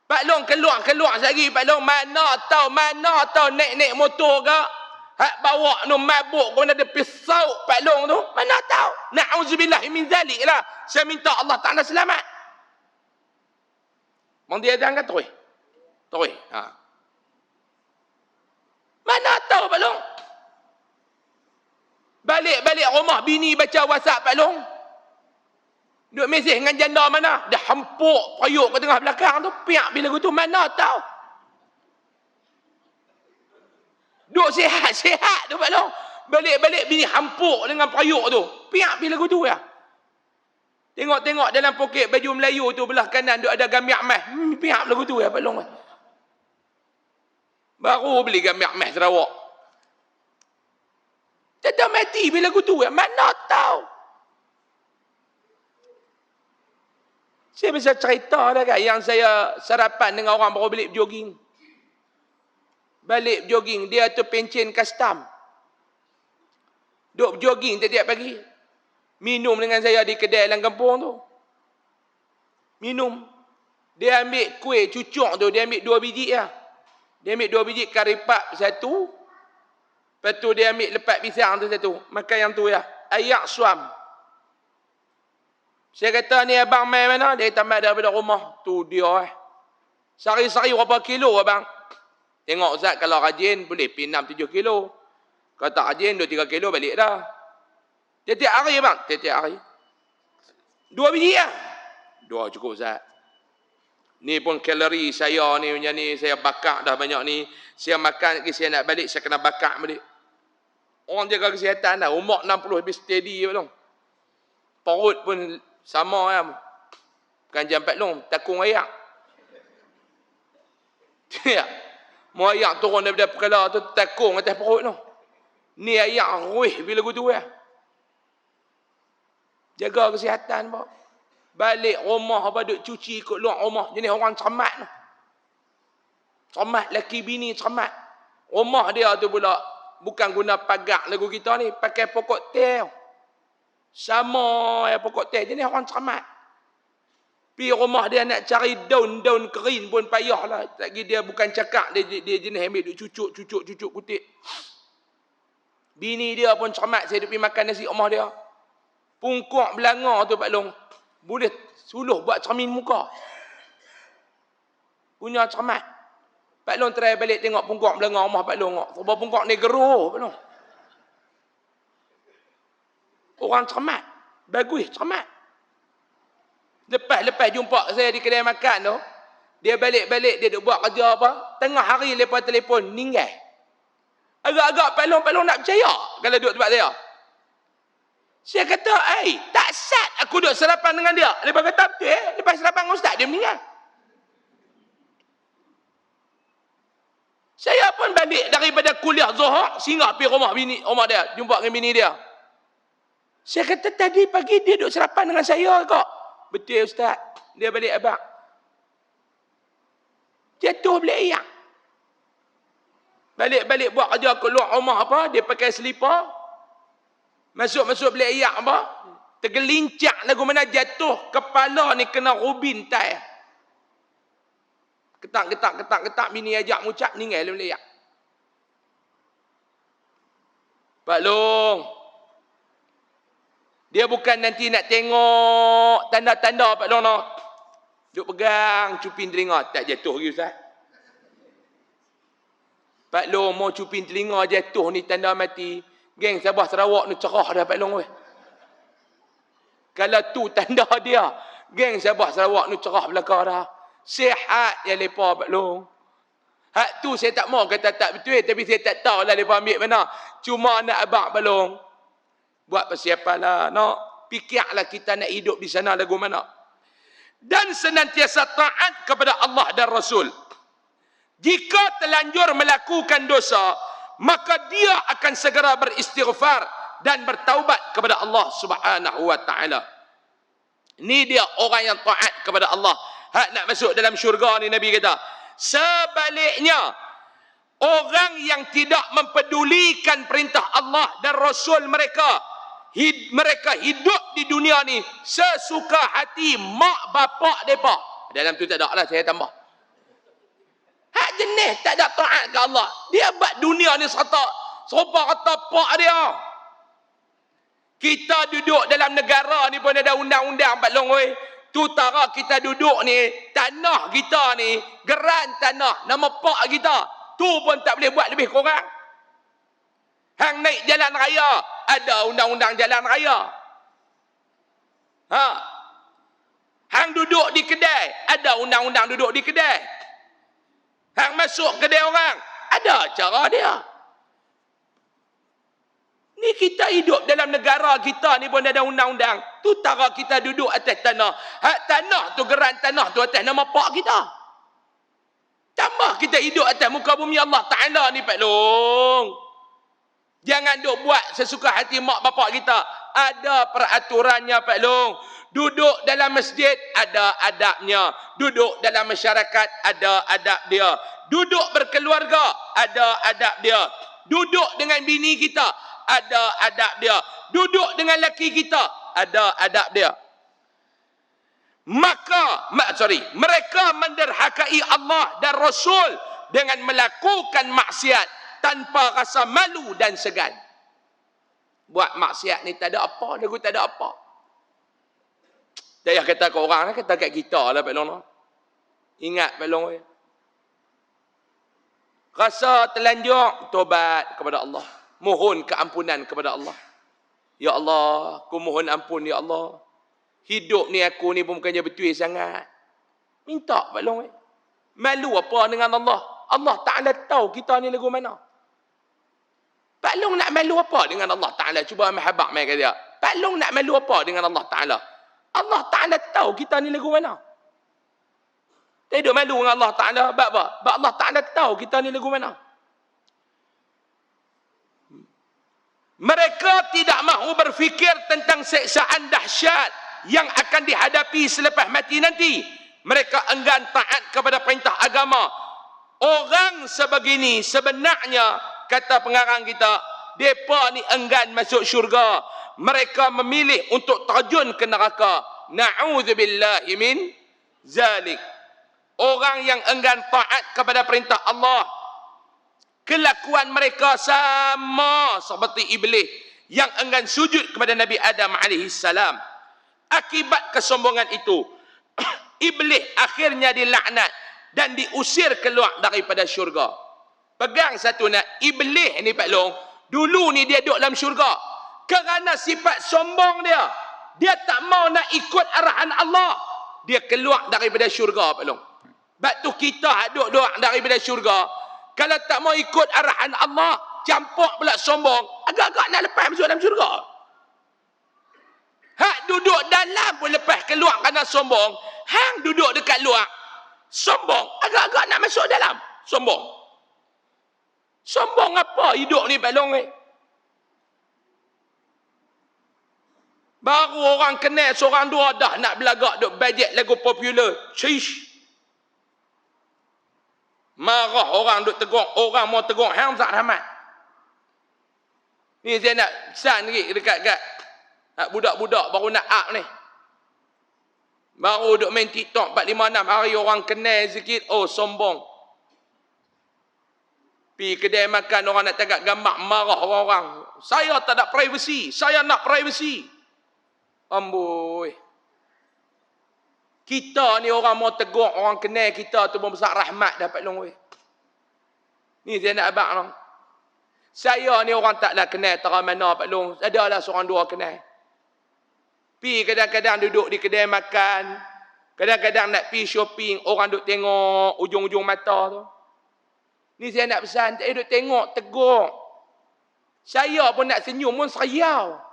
Pak Long keluar lagi Pak Long. Mana tahu naik motor ke. Hak bawa nu mabuk pun ada pisau Pak Long tu. Mana tahu. Na'udzubillah min zalik lah. Saya minta Allah Ta'ala selamat. Mang dia jangan terus. Mana tahu Pak Long. Balik rumah bini baca WhatsApp Pak Long. Duk mesej dengan janda mana? Dah hempuk periuk ke tengah belakang tu. Piak bila tu. Mana tahu. Duk sihat tu Pak Long. Balik bini hempuk dengan periuk tu. Piak bila tu ya. Tengok dalam poket baju Melayu tu belah kanan duk ada gamiak emas. Piak bila tu ya Pak Long. Baru beli gamiak emas Sarawak. Tidak mati bila tu ya. Mana tahu. Saya bisa cerita dah kan. Yang saya sarapan dengan orang baru balik jogging. Balik jogging. Dia tu pencen custom. Duk jogging tiap-tiap pagi. Minum dengan saya di kedai dalam kampung tu. Minum. Dia ambil kuih cucuk tu. Dia ambil 2 biji lah. Dia ambil 2 biji karipap satu. Lepas tu dia ambil lepat pisang tu satu. Makan yang tu ya. Ayak suam. Saya kata ni abang main mana? Dia tambah daripada rumah. Tu dia Sari-sari berapa kilo abang? Tengok Ustaz kalau rajin boleh pergi 6-7 kilo. Kalau tak rajin 2-3 kilo balik dah. Tiap-tiap hari bang. Tiap-tiap hari. 2 biji lah. 2 cukup Ustaz. Ni pun kalori saya ni macam ni. Saya bakar dah banyak ni. Saya makan lagi saya nak balik. Saya kena bakar balik. Orang jaga kesihatan dah. Umur 60 habis steady belum. Perut pun sama kan. Bukan jam 4 long. Takung ayak. Ya. Mau ayak turun daripada kepala tu. Takung atas perut tu. Ni ayak ruih bila tu ya. Jaga kesihatan pak. Balik rumah apa duk cuci ikut luar rumah. Jenis orang cermat tu. Cermat laki bini cermat. Rumah dia tu pula bukan guna pagar lagu kita ni. Pakai pokok teh. Sama yang pokok teh. Jenis orang cermat. Pergi rumah dia nak cari daun-daun kering pun payah lah. Lagi dia bukan cakap. Dia jenis ambil duk cucuk kutik. Bini dia pun cermat. Saya duk pergi makan nasi rumah dia. Pungkuk belanga tu Pak Long. Boleh suluh buat cermin muka. Punya cermat. Pak Long try balik tengok pungkuk belanga rumah Pak Long. Sebab pungkuk ni geruh Pak Long. Orang cermat. Bagus, cermat. Lepas jumpa saya di kedai makan tu, dia balik-balik, dia duk buat kerja apa, tengah hari lepas telefon, meninggal. Agak-agak pelong-pelong nak percaya kalau duduk tempat saya. Saya kata, tak sat aku duduk sarapan dengan dia. Lepas kata, betul lepas sarapan dengan ustaz, dia meninggal. Saya pun balik daripada kuliah Zuhur, singgah pergi rumah dia, jumpa dengan bini dia. Saya kata, tadi pagi dia duduk sarapan dengan saya kok. Betul ustaz. Dia balik abang. Jatuh belik ayak. Balik-balik buat kerja keluar rumah apa, dia pakai selipar. Masuk belik ayak apa, tergelincak lagu mana jatuh, kepala ni kena rubin tai. Ketak, bini ajak mucak, meninggal dalam belik ayak. Pak Long, dia bukan nanti nak tengok tanda-tanda Pak Long no. Duk pegang cuping telinga, tak jatuh lagi ustaz. Pak Long mau cuping telinga jatuh ni tanda mati. Geng Sabah Sarawak ni cerah dah Pak Long weh. Kalau tu tanda dia, geng Sabah Sarawak ni cerah belakang dah. Sihat ya lepa Pak Long. Hak tu saya tak mau kata tak betul, tapi saya tak tahu lah lepa ambil mana. Cuma nak abang Pak Long. Buat persiapan lah. Nak fikirlah kita nak hidup di sana lagu mana. Dan senantiasa taat kepada Allah dan Rasul. Jika terlanjur melakukan dosa, maka dia akan segera beristighfar dan bertaubat kepada Allah Subhanahu wa taala. Ini dia orang yang taat kepada Allah. Hak nak masuk dalam syurga ni Nabi kata. Sebaliknya, orang yang tidak mempedulikan perintah Allah dan Rasul mereka hidup di dunia ni sesuka hati mak bapak mereka. Dalam tu tak ada lah, saya tambah. Hak jenis tak ada taat ke Allah. Dia buat dunia ni serupa kata pak dia. Kita duduk dalam negara ni pun ada undang-undang Pak Long weh. Tutara kita duduk ni, tanah kita ni, geran tanah, nama pak kita. Tu pun tak boleh buat lebih kurang. Hang naik jalan raya, ada undang-undang jalan raya. Hang duduk di kedai, ada undang-undang duduk di kedai. Hang masuk kedai orang, ada cara dia. Ni kita hidup dalam negara kita ni pun ada undang-undang. Tu tara kita duduk atas tanah. Hak tanah tu, geran tanah tu atas nama pak kita. Tambah kita hidup atas muka bumi Allah Ta'ala ni Pak Long. Jangan duk buat sesuka hati mak bapak kita. Ada peraturannya Pak Long. Duduk dalam masjid ada adabnya. Duduk dalam masyarakat ada adab dia. Duduk berkeluarga ada adab dia. Duduk dengan bini kita ada adab dia. Duduk dengan laki kita ada adab dia. Mereka menderhakai Allah dan Rasul dengan melakukan maksiat tanpa rasa malu dan segan. Buat maksiat ni tak ada apa, lagu tak ada apa. Tak payah kata ke orang, kata kat kita lah Pak Long. Ingat Pak Long. Rasa terlanjur, tobat kepada Allah. Mohon keampunan kepada Allah. Ya Allah, aku mohon ampun ya Allah. Hidup ni aku ni pun bukannya betul sangat. Minta Pak Long. Malu apa dengan Allah? Allah Ta'ala tahu kita ni lagu mana. Pak Long nak malu apa dengan Allah Ta'ala? Cuba mahabak mai kata dia. Pak Long nak malu apa dengan Allah Ta'ala? Allah Ta'ala tahu kita ni lagu mana. Tak hidup malu dengan Allah Ta'ala. Sebab apa? Sebab Allah Ta'ala tahu kita ni lagu mana. Mereka tidak mahu berfikir tentang seksaan dahsyat yang akan dihadapi selepas mati nanti. Mereka enggan taat kepada perintah agama. Orang sebegini sebenarnya, kata pengarang kita, mereka ni enggan masuk syurga. Mereka memilih untuk terjun ke neraka. Na'udzubillahi min zalik. Orang yang enggan taat kepada perintah Allah, kelakuan mereka sama seperti iblis yang enggan sujud kepada Nabi Adam AS. Akibat kesombongan itu, iblis akhirnya dilaknat dan diusir keluar daripada syurga. Pegang satu nak, iblis ni Pak Long, dulu ni dia duduk dalam syurga. Kerana sifat sombong dia, Dia tak mau nak ikut arahan Allah. Dia keluar daripada syurga, Pak Long. Sebab tu kita duduk doa daripada syurga. Kalau tak mau ikut arahan Allah, campur pula sombong, agak-agak nak lepas masuk dalam syurga. Hak duduk dalam pun lepas keluar kerana sombong. Hang duduk dekat luar, sombong, agak-agak nak masuk dalam. Sombong. Sombong apa hidup ni, Pak Long? Baru orang kenal seorang dua dah nak belagak duk bajet lagu popular. Cish. Marah orang duk tegur, orang mau tegur hang Ustaz Rahmat. Ni saya nak pesan lagi dekat budak-budak baru nak up ni. Baru duk main TikTok 4-5-6 hari orang kenal sikit, oh sombong. Pi kedai makan orang nak tengok gambar, marah orang-orang. Saya tak ada privacy, saya nak privacy. Amboi. Kita ni orang mau tegur orang kenal kita tu besar rahmat dapat long weh. Ni saya nak abang long. Saya ni orang taklah kenal tera mana Pak Long. Adalah seorang dua kenal. Pi kadang-kadang duduk di kedai makan, kadang-kadang nak pi shopping, orang duk tengok ujung-ujung mata tu. Ni saya nak pesan, tak duk tengok tegur. Saya pun nak senyum pun seriau.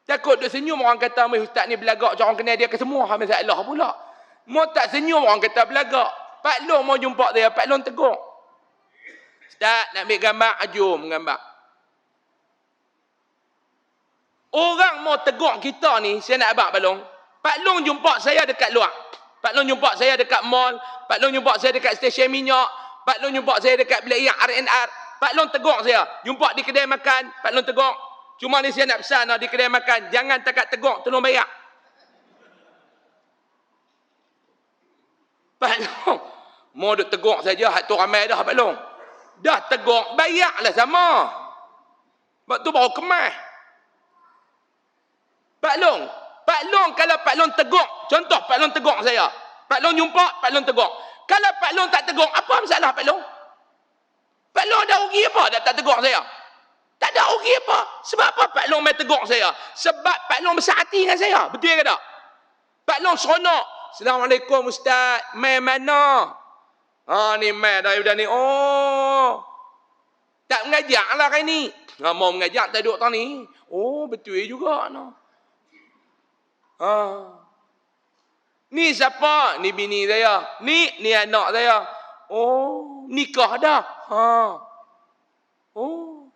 Takut duk senyum orang kata ustaz ni belagak orang kenal dia ke semua masalah pula. Mau tak senyum orang kata belagak. Pak Long mau jumpa dia, Pak Long tegur. Ustaz nak ambil gambar, jom gambar. Orang mau tegur kita ni, saya nak abang Pak Long. Pak Long jumpa saya dekat luar. Pak Long jumpa saya dekat mall. Pak Long jumpa saya dekat stesen minyak. Pak Long jumpa saya dekat bilik yang R&R. Pak Long tegur saya. Jumpa di kedai makan, Pak Long tegur. Cuma ni saya nak pesan di kedai makan, jangan takat tegur, tolong bayar. Pak Long, mau duk tegur saja, hak tu ramai dah Pak Long. Dah tegur, bayarlah sama. Sebab tu baru kemas. Pak Long kalau Pak Long tegur, contoh Pak Long tegur saya. Pak Long jumpa, Pak Long tegur. Kalau Pak Long tak tegur, apa masalah Pak Long? Pak Long ada rugi apa dah tak tegur saya? Tak ada rugi apa? Sebab apa Pak Long main tegur saya? Sebab Pak Long besar hati dengan saya. Betul ke tak? Pak Long seronok. Assalamualaikum Ustaz. Main mana? Ni main daripada ni. Oh. Tak mengajak lah hari ni. Mau mengajak tak duduk tahun ni. Oh betul juga. No. Ni siapa? Ni bini saya. Ni anak saya. Oh. Nikah dah. Oh.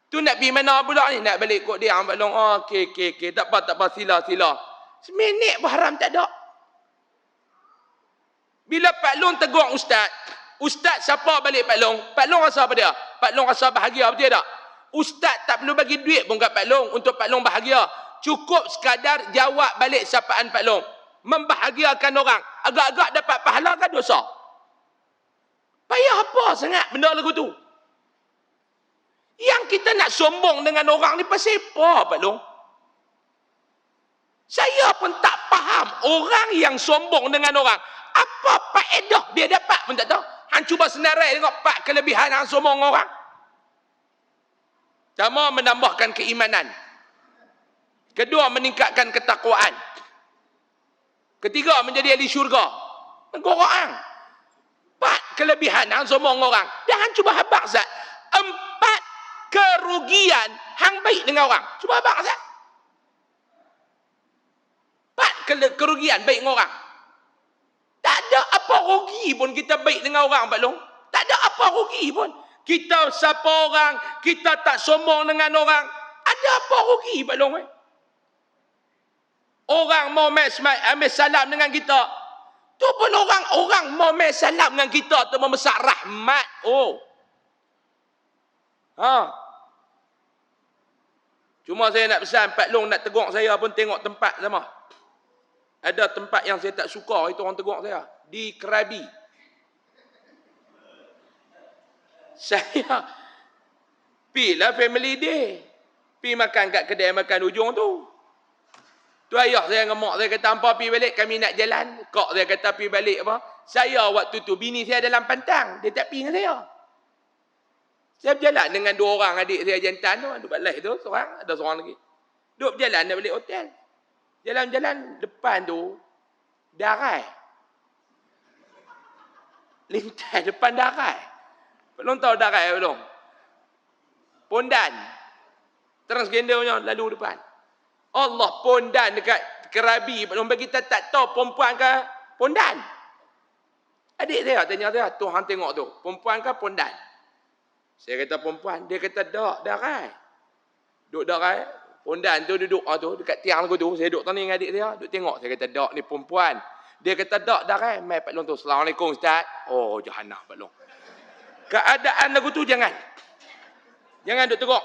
Tu nak pergi mana pula ni? Nak balik kot dia. Pak Long. Okey. Tak apa. Sila. Seminit pun haram tak ada. Bila Pak Long tegur Ustaz. Ustaz siapa balik Pak Long? Pak Long rasa apa dia? Pak Long rasa bahagia. Betul tak? Ustaz tak perlu bagi duit pun kat Pak Long untuk Pak Long bahagia. Cukup sekadar jawab balik sapaan Pak Long. Membahagiakan orang. Agak-agak dapat pahala kan dosa? Payah apa sangat benda lagu tu? Yang kita nak sombong dengan orang ni pasal apa, Pak Long? Saya pun tak faham orang yang sombong dengan orang. Apa faedah dia dapat pun tak tahu. Hang cuba senarai tengok pak kelebihan hang sombong orang. Pertama, menambahkan keimanan. Kedua, meningkatkan ketakwaan. Ketiga, menjadi ahli syurga. Orang. 4 kelebihan hang sombong orang. Dan hang cuba habaq Zat. 4 kerugian hang baik dengan orang. Cuba abang Azad. 4 kerugian baik dengan orang. Tak ada apa rugi pun kita baik dengan orang Pak Long. Tak ada apa rugi pun. Kita sapa orang, kita tak sombong dengan orang. Ada apa rugi Pak Long? Orang mau ambil salam dengan kita. Tu pun orang mau ambil salam dengan kita tu membesar rahmat. Oh. Cuma saya nak pesan Pak Long nak tegur saya pun tengok tempat sama. Ada tempat yang saya tak suka itu orang tegur saya. Di Krabi. Saya pilah family day. Pi makan kat kedai makan ujung tu. Tu ayah saya ngemak, saya kata hampa pi balik kami nak jalan. Kak saya kata pi balik apa? Saya waktu tu bini saya dalam pantang, dia tak pi dengan saya. Saya berjalan dengan 2 orang adik saya jantan tu, duduk balik tu, seorang, ada seorang lagi. Duduk berjalan nak balik hotel. Jalan-jalan depan tu, darai. Lintas depan darai. Belum tahu darai belum? Pondan. Transgender punya lalu depan. Allah, pondan dekat Kerabi. Belum bagi kita tak tahu perempuan ke pondan. Adik saya tanya saya, Tuhan tengok tu, perempuan ke pondan? Saya kata perempuan. Dia kata tak, darai. Duduk darai. Pondan tu duduk tu dekat tiang aku tu. Saya duduk tani dengan adik saya. Duduk tengok. Saya kata tak, ni perempuan. Dia kata tak, darai. Mai Pak Long tu. Assalamualaikum Ustaz. Oh, jahanam Pak Long. Keadaan aku tu jangan. Jangan duduk tengok.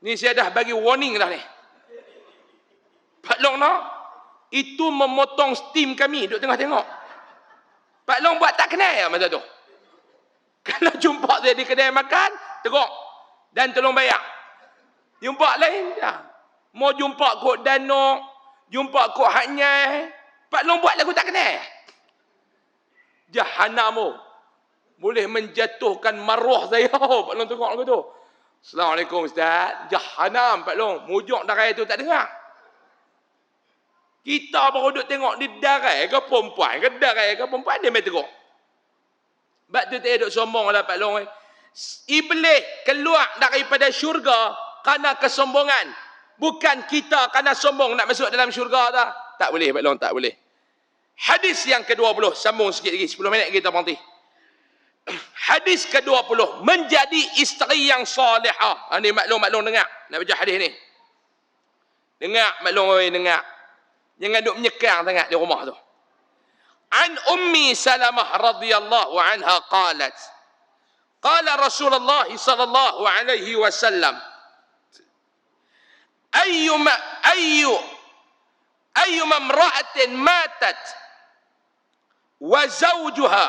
Ni saya dah bagi warning dah ni. Pak Long no, itu memotong steam kami duduk tengah tengok. Pak Long buat tak kenal ya masa tu. Kalau jumpa dia di kedai makan, tengok. Dan tolong bayar. Jumpa lain dah. Mau jumpa kod Danok, jumpa kod Haknyai. Pak Long buat lagu tak kenal. Jahanam. Boleh menjatuhkan maruah saya. Pak Long tengok lagu tu. Assalamualaikum Ustaz. Jahanam Pak Long. Mujuk darai tu tak dengar. Kita baru duduk tengok di darai ke perempuan ke darai ke perempuan. Dia main tengok. Sebab tu tak duduk sombong lah Pak Long. Iblis keluar daripada syurga kerana kesombongan. Bukan kita kerana sombong nak masuk dalam syurga tak. Tak boleh Pak Long, tak boleh. Hadis yang ke-20. Sambung sikit lagi. 10 minit kita berhenti. Hadis ke-20. Menjadi isteri yang salihah. Ini maklum dengar. Nak baca hadis ni. Dengar maklum dengar. Jangan duk menyekang sangat di rumah tu. An Ummi Salamah radhiyallahu anha qalat. Qala Rasulullah sallallahu alaihi wasallam. Ayyuma imra'atin matat wa zawjuha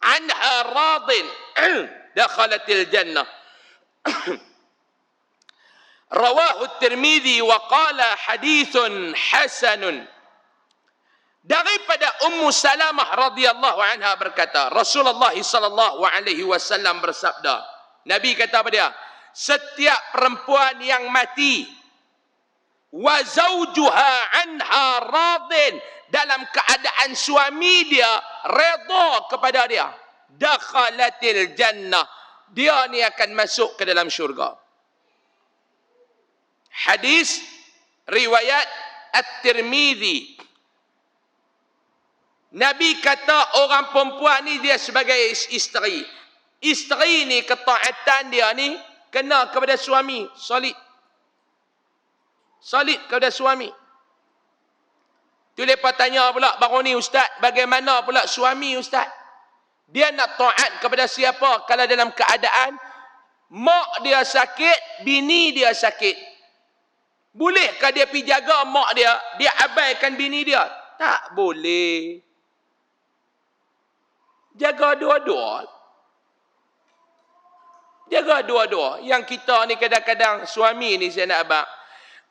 anha radin dakhalatil jannah. Rawahu Tirmidzi wa qala hadithun hasanun. Daripada Ummu Salamah radhiyallahu anha berkata, Rasulullah sallallahu alaihi wasallam bersabda. Nabi kata apa dia? Setiap perempuan yang mati wa zawjuha anha radin, dalam keadaan suami dia redha kepada dia, dakhalatil jannah, dia ni akan masuk ke dalam syurga. Hadis riwayat At-Tirmidzi. Nabi kata orang perempuan ni dia sebagai isteri. Isteri ni ketaatan dia ni kena kepada suami, solid. Solid kepada suami. Tu lepas tanya pula baru ni Ustaz, bagaimana pula suami Ustaz? Dia nak taat kepada siapa kalau dalam keadaan mak dia sakit, bini dia sakit? Bolehkah dia pergi jaga mak dia, dia abaikan bini dia? Tak boleh. Jaga dua-dua. Jaga dua-dua. Yang kita ni kadang-kadang suami ni saya nak abang.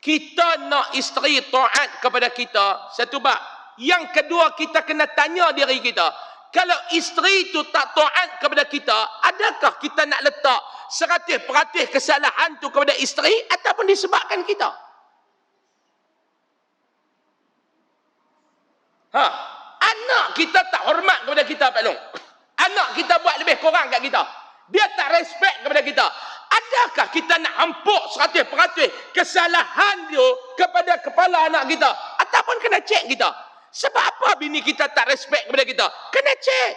Kita nak isteri taat kepada kita, satu bab. Yang kedua, kita kena tanya diri kita. Kalau isteri tu tak taat kepada kita, adakah kita nak letak 100% kesalahan tu kepada isteri ataupun disebabkan kita? Anak kita tak hormat kepada kita Pak Long. Anak kita buat lebih kurang kat kita. Dia tak respect kepada kita. Adakah kita nak hampuk 100% kesalahan dia kepada kepala anak kita? Ataupun kena cek kita. Sebab apa bini kita tak respect kepada kita? Kena cek.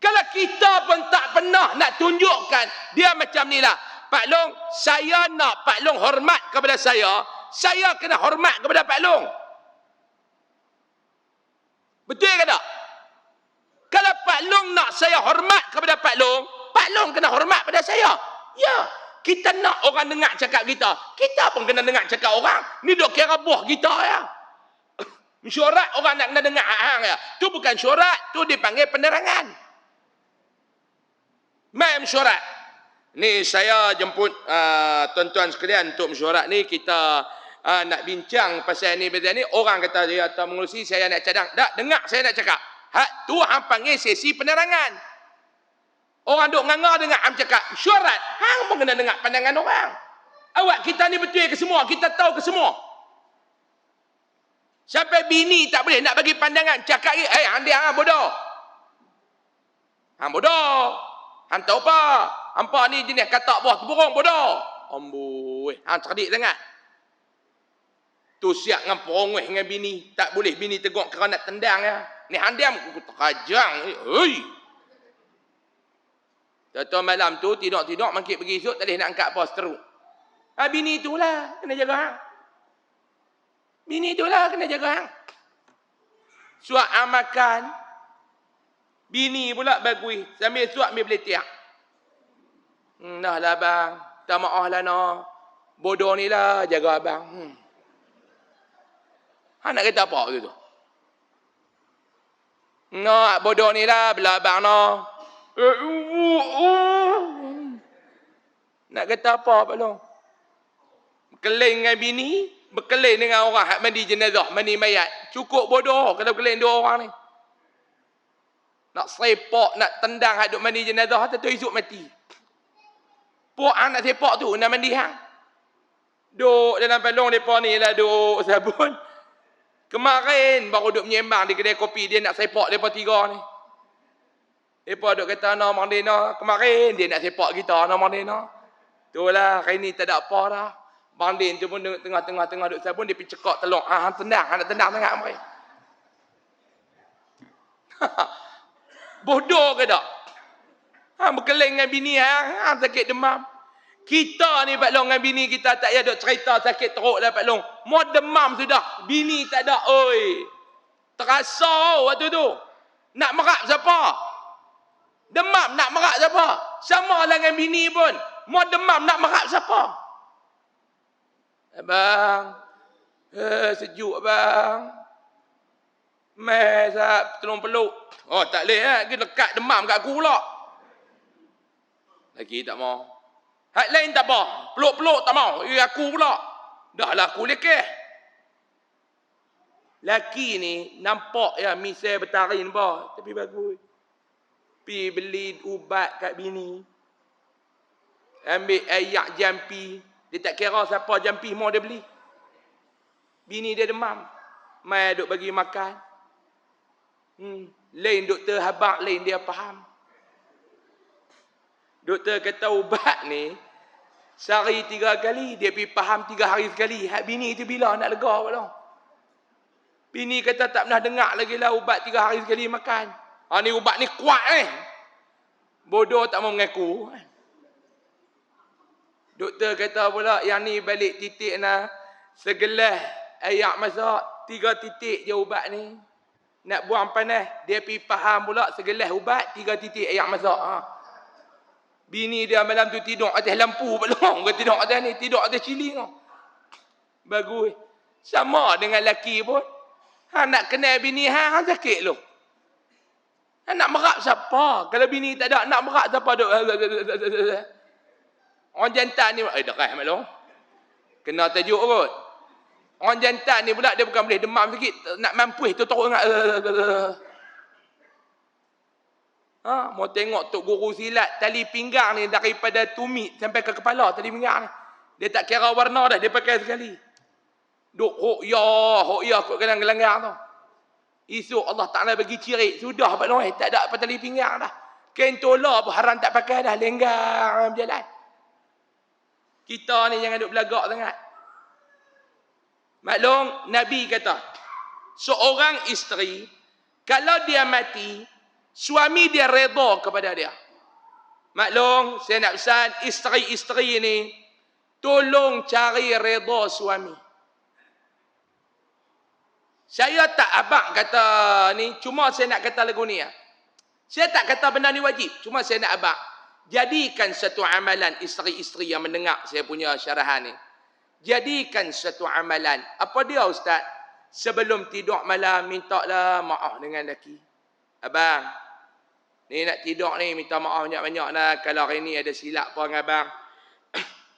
Kalau kita pun tak pernah nak tunjukkan dia macam ni lah. Pak Long, saya nak Pak Long hormat kepada saya kena hormat kepada Pak Long. Betul ke tak? Kalau Pak Long nak saya hormat kepada Pak Long kena hormat pada saya. Ya, kita nak orang dengar cakap kita. Kita pun kena dengar cakap orang. Ni dok kira buah kita ya. Mesyuarat orang nak kena dengar hang ya. Tu bukan syuarat, tu dipanggil penerangan. Mai mesyuarat. Ni saya jemput tuan-tuan sekalian untuk mesyuarat ni, kita nak bincang pasal ni orang kata dia tak mengurusi, saya nak cadang. Tak, dengar saya nak cakap. Tu hang panggil sesi penerangan. Orang duk nganga dengar am cakap syuarat. Hang pun kena dengar pandangan orang. Awak kita ni betul ke semua? Kita tahu ke semua? Sampai bini tak boleh nak bagi pandangan. Cakap lagi, hang dia hang bodoh. Hang bodoh. Hang tahu apa? Hampa ni jenis katak buah tu burung bodoh. Amboi, hang cerdik sangat. Tu siap dengan perongweh dengan bini. Tak boleh bini tegur kerana nak tendang ya. Ni hang diam aku terajang. Hei. Tahu malam tu tidur-tidur makin pergi esok tak boleh nak angkat apa seteruk. Bini itulah kena jaga hang. Bini itulah kena jaga hang. Suap makan. Bini pula bagui. Sambil suap ambil beletiak. Dah lah bang. Tak maaf lah no. Bodoh ni lah jaga abang. Hang nak kata apa tu? No, bodoh ni lah belah abang no. Nak kata apa Pak Long? Berkeling dengan bini, berkeling dengan orang hak mandi jenazah, mandi mayat. Cukup bodoh kalau berkeling dua orang ni. Nak sepak, nak tendang hak duk mandi jenazah, tentu esok mati. Pok hang nak sepak tu, nak mandi hang. Duk dalam palung depa ni lah duk sabun. Kemarin baru duk menyembang di kedai kopi, dia nak sepak depa tiga ni. Depa duk kata no mandi no, kemarin dia nak sepak kita no mandi no. Itulah hari ni tak ada apa dah. Banding tu pun tengah-tengah duk sabun dia pergi cekak telur. Hang tendang, hang nak tendang sangat mai. Bodoh ke tak? Hang berkeling dengan bini hang sakit demam. Kita ni Pak Long dengan bini kita tak payah duk cerita sakit teruk dah Pak Long. Mau demam sudah. Bini tak ada oi. Terasa waktu tu. Nak merak siapa? Demam nak merak siapa? Sama lah dengan bini pun. Mau demam nak merak siapa? Abang. Sejuk abang. Sahab tolong peluk. Oh tak boleh Kita lekat demam kat aku pula. Lagi tak mau. Hak lain tak apa. Peluk-peluk tak mau. Aku pula. Dah lah aku lekeh. Laki ni nampak ya misal bertarin bah. Tapi bagus. Pi beli ubat kat bini. Ambil ayak jampi. Dia tak kira siapa jampi mau dia beli. Bini dia demam. Mai duk bagi makan. Lain doktor habaq, lain dia faham. Doktor kata ubat ni sehari 3 kali, dia pergi faham 3 hari sekali. Hak bini tu bila nak lega Pak Long? Bini kata tak pernah dengar lagi lah ubat 3 hari sekali makan. Ni ubat ni kuat bodoh tak mau mengaku. Doktor kata pula yang ni balik titik nah segelas ayak masak 3 titik je ubat ni. Nak buang panas, dia pergi faham pula segelas ubat 3 titik ayak masak. Bini dia malam tu tidur atas lampu Pak Long. Dia tidur atas ni, tidur atas cili tu. Bagus. Sama dengan laki pun. Hang nak kenal bini hang sakit lu. Hang nak merak siapa? Kalau bini tak ada, nak merak siapa duk. Orang jantan ni, dekat Pak Long. Kena tajuk kot. Orang jantan ni pula dia bukan boleh demam sikit, nak mampuih tu teruk sangat. Mau tengok Tok Guru silat tali pinggang ni daripada tumit sampai ke kepala tali pinggang ni. Dia tak kira warna dah, dia pakai sekali. Duk hoya kot gelang-gelanggang tu. Esok Allah Ta'ala bagi cirit, sudah Pak Long, tak ada apa tali pinggang dah. Kain tola pun haram tak pakai dah, lenggang berjalan. Kita ni jangan duk belagak sangat. Maklum, Nabi kata, seorang isteri, kalau dia mati, suami dia redha kepada dia. Maklum, saya nak pesan isteri-isteri ini, tolong cari redha suami. Saya tak abang kata ni, cuma saya nak kata lagu ni. Saya tak kata benda ni wajib, cuma saya nak abang. Jadikan satu amalan isteri-isteri yang mendengar saya punya syarahan ni. Jadikan satu amalan. Apa dia Ustaz? Sebelum tidur malam, mintalah maaf dengan lelaki. Abang, ni nak tidur ni, minta maaf banyak-banyak lah. Kalau hari ni ada silap apa dengan abang.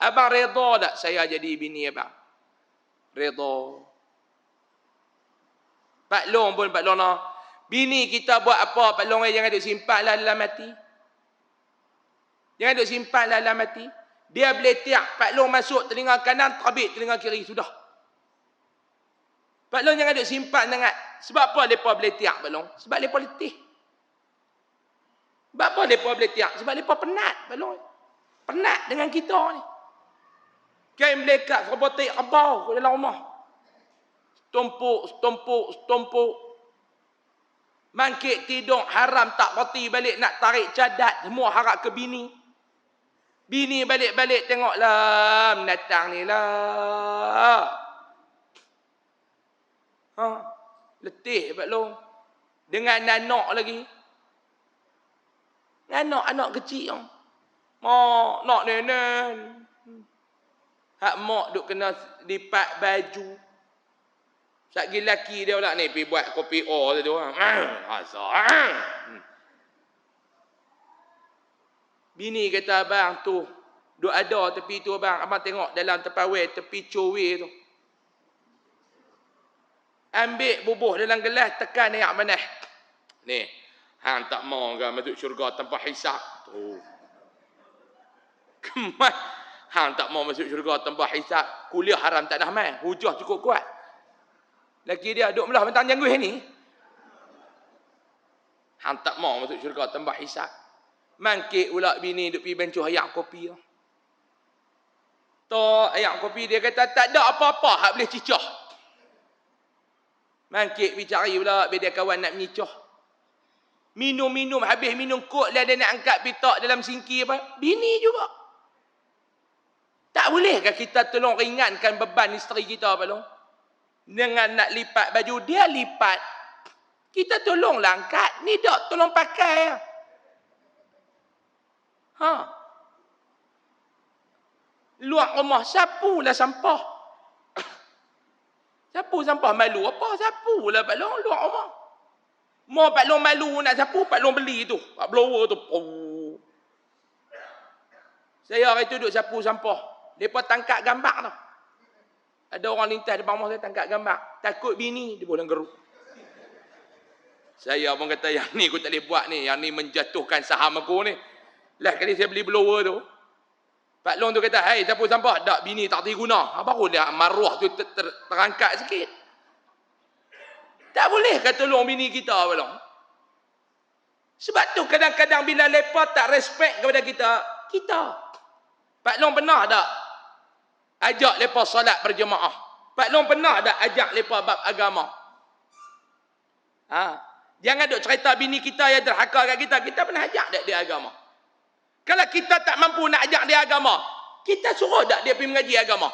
Abang redha tak saya jadi bini abang? Redha. Pak Long pun, Pak Long, bini kita buat apa, Pak Long jangan duk simpan lah dalam hati. Jangan duk simpan dalam hati. Dia boleh tiak Pak Long masuk telinga kanan, terbit telinga kiri. Sudah. Pak Long jangan duk simpan sangat. Sebab apa mereka boleh tiak Pak Long? Sebab mereka letih. Sebab apa mereka boleh tiak? Sebab mereka penat Pak Long. Penat dengan kita ni. Kain melekat, serba taik rebau dalam rumah. Tumpuk. Mangkit tidur haram tak berhenti balik nak tarik cadat. Semua harap ke bini. Bini balik-balik tengoklah menatang ni lah. Letih Pak Long. Dengan anak lagi. Anak kecil. Mak, nak nenek. Hak mak duk kena lipat baju. Satgi lelaki dia pula ni pergi buat kopi O tu. Bini kata abang tu, duk ada tepi tu abang. Abang tengok dalam tepawai, tepi cowe tu. Ambil bubuh dalam gelas, tekan air panas. Ni, hang tak mau ke masuk syurga tanpa hisap? Tu. Kemat. Hang tak mau masuk syurga tanpa hisap. Kuliah haram tak dah main. Hujah cukup kuat. Laki dia duk belah bentang jangguh ni. Hang tak mau masuk syurga tanpa hisap. Mangkit pula bini duk pergi bencuh ayak kopi. Tok ayak kopi dia kata tak ada apa-apa hak boleh cicah. Mangkit pergi cari pula beda kawan nak menyicah. Minum habis minum kot lah dia nak angkat pitak dalam singki apa? Bini juga. Tak bolehkah kita tolong ringankan beban isteri kita Pak Long? Dengan nak lipat baju dia lipat. Kita tolonglah angkat. Ni dak tolong pakai. Luar rumah sapulah sampah. Sapu sampah malu apa? Sapulah Pak Long luar rumah. Mau Pak Long malu nak sapu, Pak Long beli tu. Pak blower tu. Saya hari tu duduk sapu sampah. Depa tangkap gambar tau. Ada orang lintas depan rumah saya tangkap gambar. Takut bini dia boleh geruk. Saya pun kata yang ni aku tak boleh buat ni. Yang ni menjatuhkan saham aku ni. Lah kali saya beli blower tu. Pak Long tu kata, "Hai, sapu sampah, dak bini tak terima guna." Baru dia maruah tu terangkat sikit. Tak boleh kata tolong bini kita Pak Long. Sebab tu kadang-kadang bila mereka tak respect kepada kita. Pak Long pernah tak ajak mereka solat berjemaah? Pak Long pernah tak ajak mereka bab agama? Jangan duk cerita bini kita yang derhaka kat kita. Kita pernah ajak tak dia agama? Kalau kita tak mampu nak ajak dia agama, kita suruh tak dia pergi mengaji agama?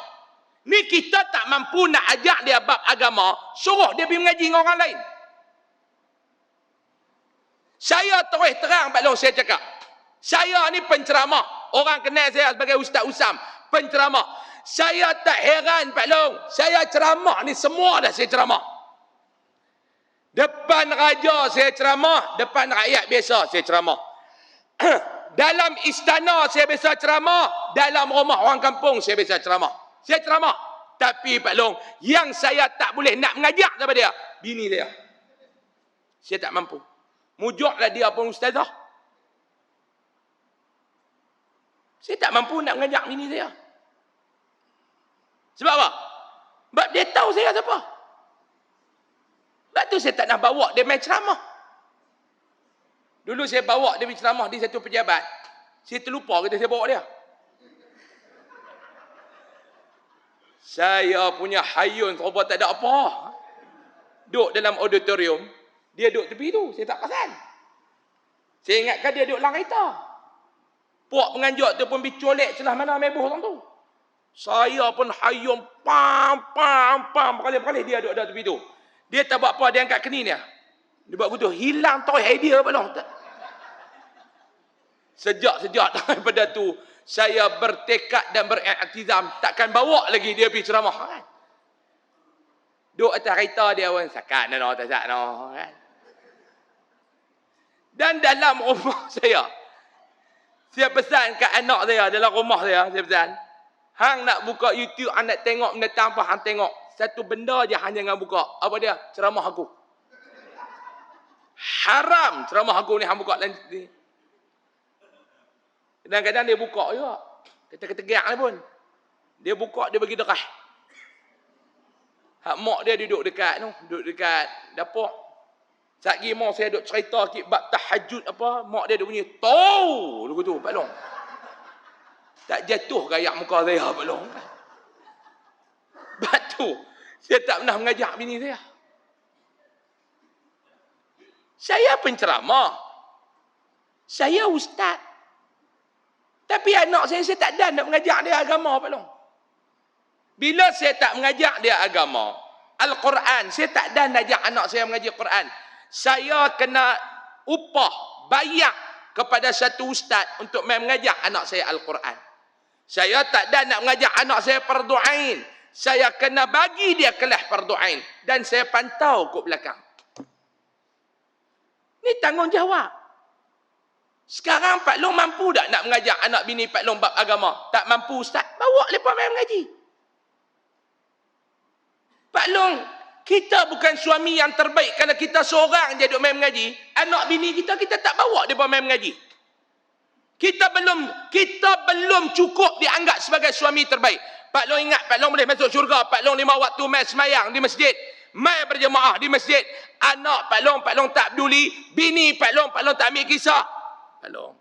Ni kita tak mampu nak ajak dia bab agama, suruh dia pergi mengaji dengan orang lain. Saya terus terang Pak Long saya cakap. Saya ni penceramah. Orang kenal saya sebagai Ustaz Usam. Penceramah. Saya tak heran Pak Long. Saya ceramah ni semua dah saya ceramah. Depan raja saya ceramah. Depan rakyat biasa saya ceramah. Dalam istana saya biasa ceramah. Dalam rumah orang kampung saya biasa ceramah. Saya ceramah. Tapi Pak Long, yang saya tak boleh nak mengajak daripada dia, bini dia. Saya tak mampu. Mujuklah dia pun ustazah. Saya tak mampu nak mengajak bini saya. Sebab apa? Sebab dia tahu saya siapa. Sebab tu saya tak nak bawa dia main ceramah. Dulu saya bawa dia pergi ceramah di satu pejabat. Saya terlupa kata saya bawa dia. Saya punya hayun serba tak ada apa. Duduk dalam auditorium. Dia duduk tepi tu. Saya tak perasan. Saya ingatkan dia duduk dalam kereta. Puak penganjut tu pun bicolek celah mana meboh orang tu. Saya pun hayun pam. Berkali-kali dia duduk dalam tepi tu. Dia tak buat apa. Dia angkat kening dia. Dia buat begitu. Hilang toy idea Pak Long. Sejak daripada tu saya bertekad dan beriktizam takkan bawa lagi dia pergi ceramah kan. Duduk atas kereta dia pun sakat no tak sak no kan. Dan dalam rumah saya pesan kat anak saya dalam rumah saya pesan, hang nak buka YouTube, hang nak tengok benda tanpa hang tengok satu benda je hang jangan buka. Apa dia? Ceramah aku. Haram ceramah aku ni hang buka ni. Kadang-kadang dia buka juga. Ketegak ni pun. Dia buka, dia bagi derah. Hak mak dia duduk dekat dapur. Satgi mak saya duk cerita bab tahajud apa, mak dia duk bunyi, "Tau!" Lagu tu, Pak Long. Tak jatuh gayak muka saya, Pak Long. Sebab tu, saya tak pernah mengajak bini saya. Saya penceramah. Saya ustaz. Tapi anak saya tak ada nak mengajak dia agama, Pak Long. Bila saya tak mengajak dia agama, Al-Quran, saya tak ada nak ajak anak saya mengaji Quran. Saya kena upah, bayar kepada satu ustaz untuk mengajak anak saya Al-Quran. Saya tak ada nak mengajak anak saya fardu ain. Saya kena bagi dia kelas fardu ain. Dan saya pantau kat belakang. Ini tanggungjawab. Sekarang Pak Long mampu tak nak mengajak anak bini Pak Long bab agama? Tak mampu ustaz? Bawa mereka main mengaji. Pak Long, kita bukan suami yang terbaik kerana kita seorang je duk main mengaji. Anak bini kita tak bawa dia main mengaji. Kita belum cukup dianggap sebagai suami terbaik. Pak Long ingat Pak Long boleh masuk syurga. Pak Long 5 waktu mai semayang di masjid. Mai berjemaah di masjid. Anak Pak Long tak peduli. Bini Pak Long tak ambil kisah. Pak Long.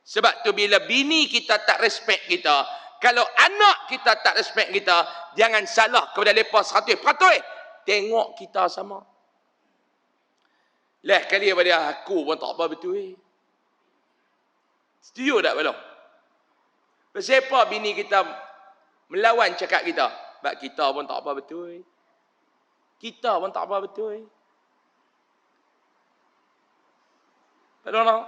Sebab tu bila bini kita tak respect kita, kalau anak kita tak respect kita, jangan salah kepada mereka 100%. Tengok kita sama. Lah kali pada aku pun tak apa betul. Setuju tak, Pak Long? Siapa bini kita melawan cakap kita? Sebab kita pun tak apa betul. Kita pun tak apa betul. Pak Long tak?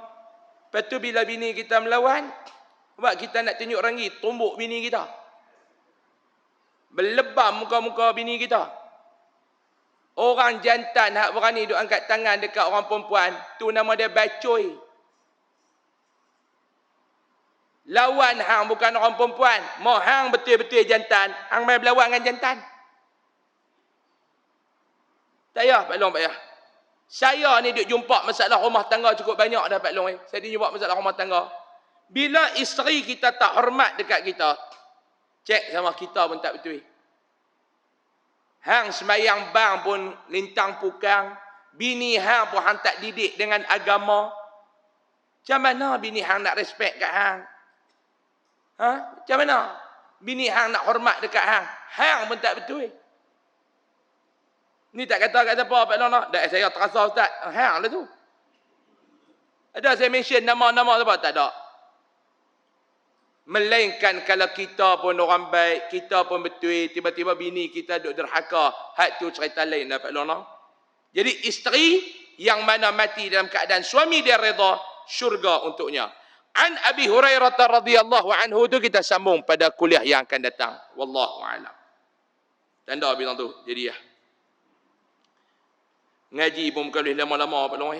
Lepas tu bila bini kita melawan, sebab kita nak tunjuk rangi, tumbuk bini kita. Berlebam muka-muka bini kita. Orang jantan hak berani duk angkat tangan dekat orang perempuan, tu nama dia bacoy. Lawan hang bukan orang perempuan. Mau hang betul-betul jantan, hang main berlawan dengan jantan. Tak payah, Pak Long, tak payah. Saya ni duk jumpa masalah rumah tangga cukup banyak dah, Pak Long. Saya duk jumpa masalah rumah tangga. Bila isteri kita tak hormat dekat kita, cek sama kita pun tak betul. Hang semayang bang pun lintang pukang. Bini hang pun hang tak didik dengan agama. Macam mana bini hang nak respect kat hang? Macam mana? Bini hang nak hormat dekat hang. Hang pun tak betul. Ni tak kata kat siapa, Pak Long nak? Dah saya terasa ustaz. Hang lah tu. Ada saya mention nama-nama siapa? Tak ada. Melainkan kalau kita pun orang baik, kita pun betul, tiba-tiba bini kita duk derhaka. Hak tu cerita lain dah, Pak Long nak. Jadi isteri yang mana mati dalam keadaan suami dia redha, syurga untuknya. An Abi Hurairah radhiyallahu anhu tu kita sambung pada kuliah yang akan datang. Wallahu a'lam. Tanda bilang tu. Jadi ya. Ngaji pun bukan boleh lama-lama, Pak Long.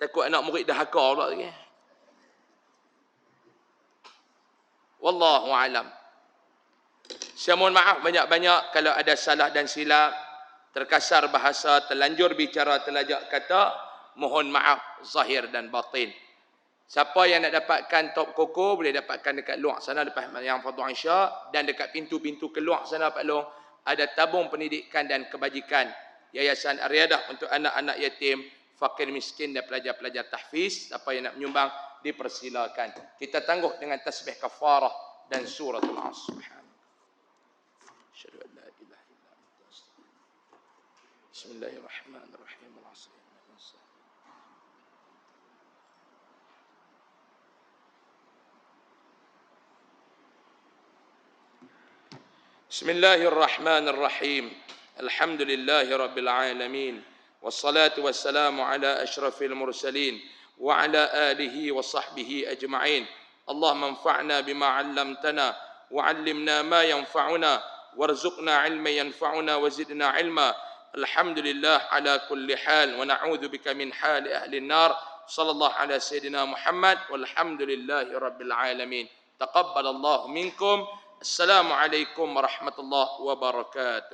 Takut anak murid dah haka pula lagi. Wallahu a'lam. Saya mohon maaf banyak-banyak kalau ada salah dan silap, terkasar bahasa, terlanjur bicara, terlajak kata, mohon maaf zahir dan batin. Siapa yang nak dapatkan top koko boleh dapatkan dekat luar sana lepas yang fardu Isya, dan dekat pintu-pintu keluar sana, Pak Long, ada tabung pendidikan dan kebajikan Yayasan Ar-Riyadah untuk anak-anak yatim, fakir miskin dan pelajar-pelajar tahfiz. Siapa yang nak menyumbang dipersilakan. Kita tangguh dengan tasbih kafarah dan suratul Asr. Asyhadu an la ilaha illa anta astaghfiruka. Bismillahirrahmanirrahim. Bismillahirrahmanirrahim. Alhamdulillahi rabbil alamin. Wassalatu wassalamu ala ashrafil mursalin wa ala alihi wa sahbihi ajma'in. Allahumma anfa'na bima 'allamtana wa 'allimna ma yanfa'una warzuqna 'ilman yanfa'una wa zidna 'ilma. Alhamdulillah ala kulli hal wa na'udzu bika min hali ahli an-nar. Sallallahu ala sayyidina Muhammad walhamdulillahi rabbil alamin. Taqabbalallahu minkum. Assalamualaikum warahmatullahi wabarakatuh.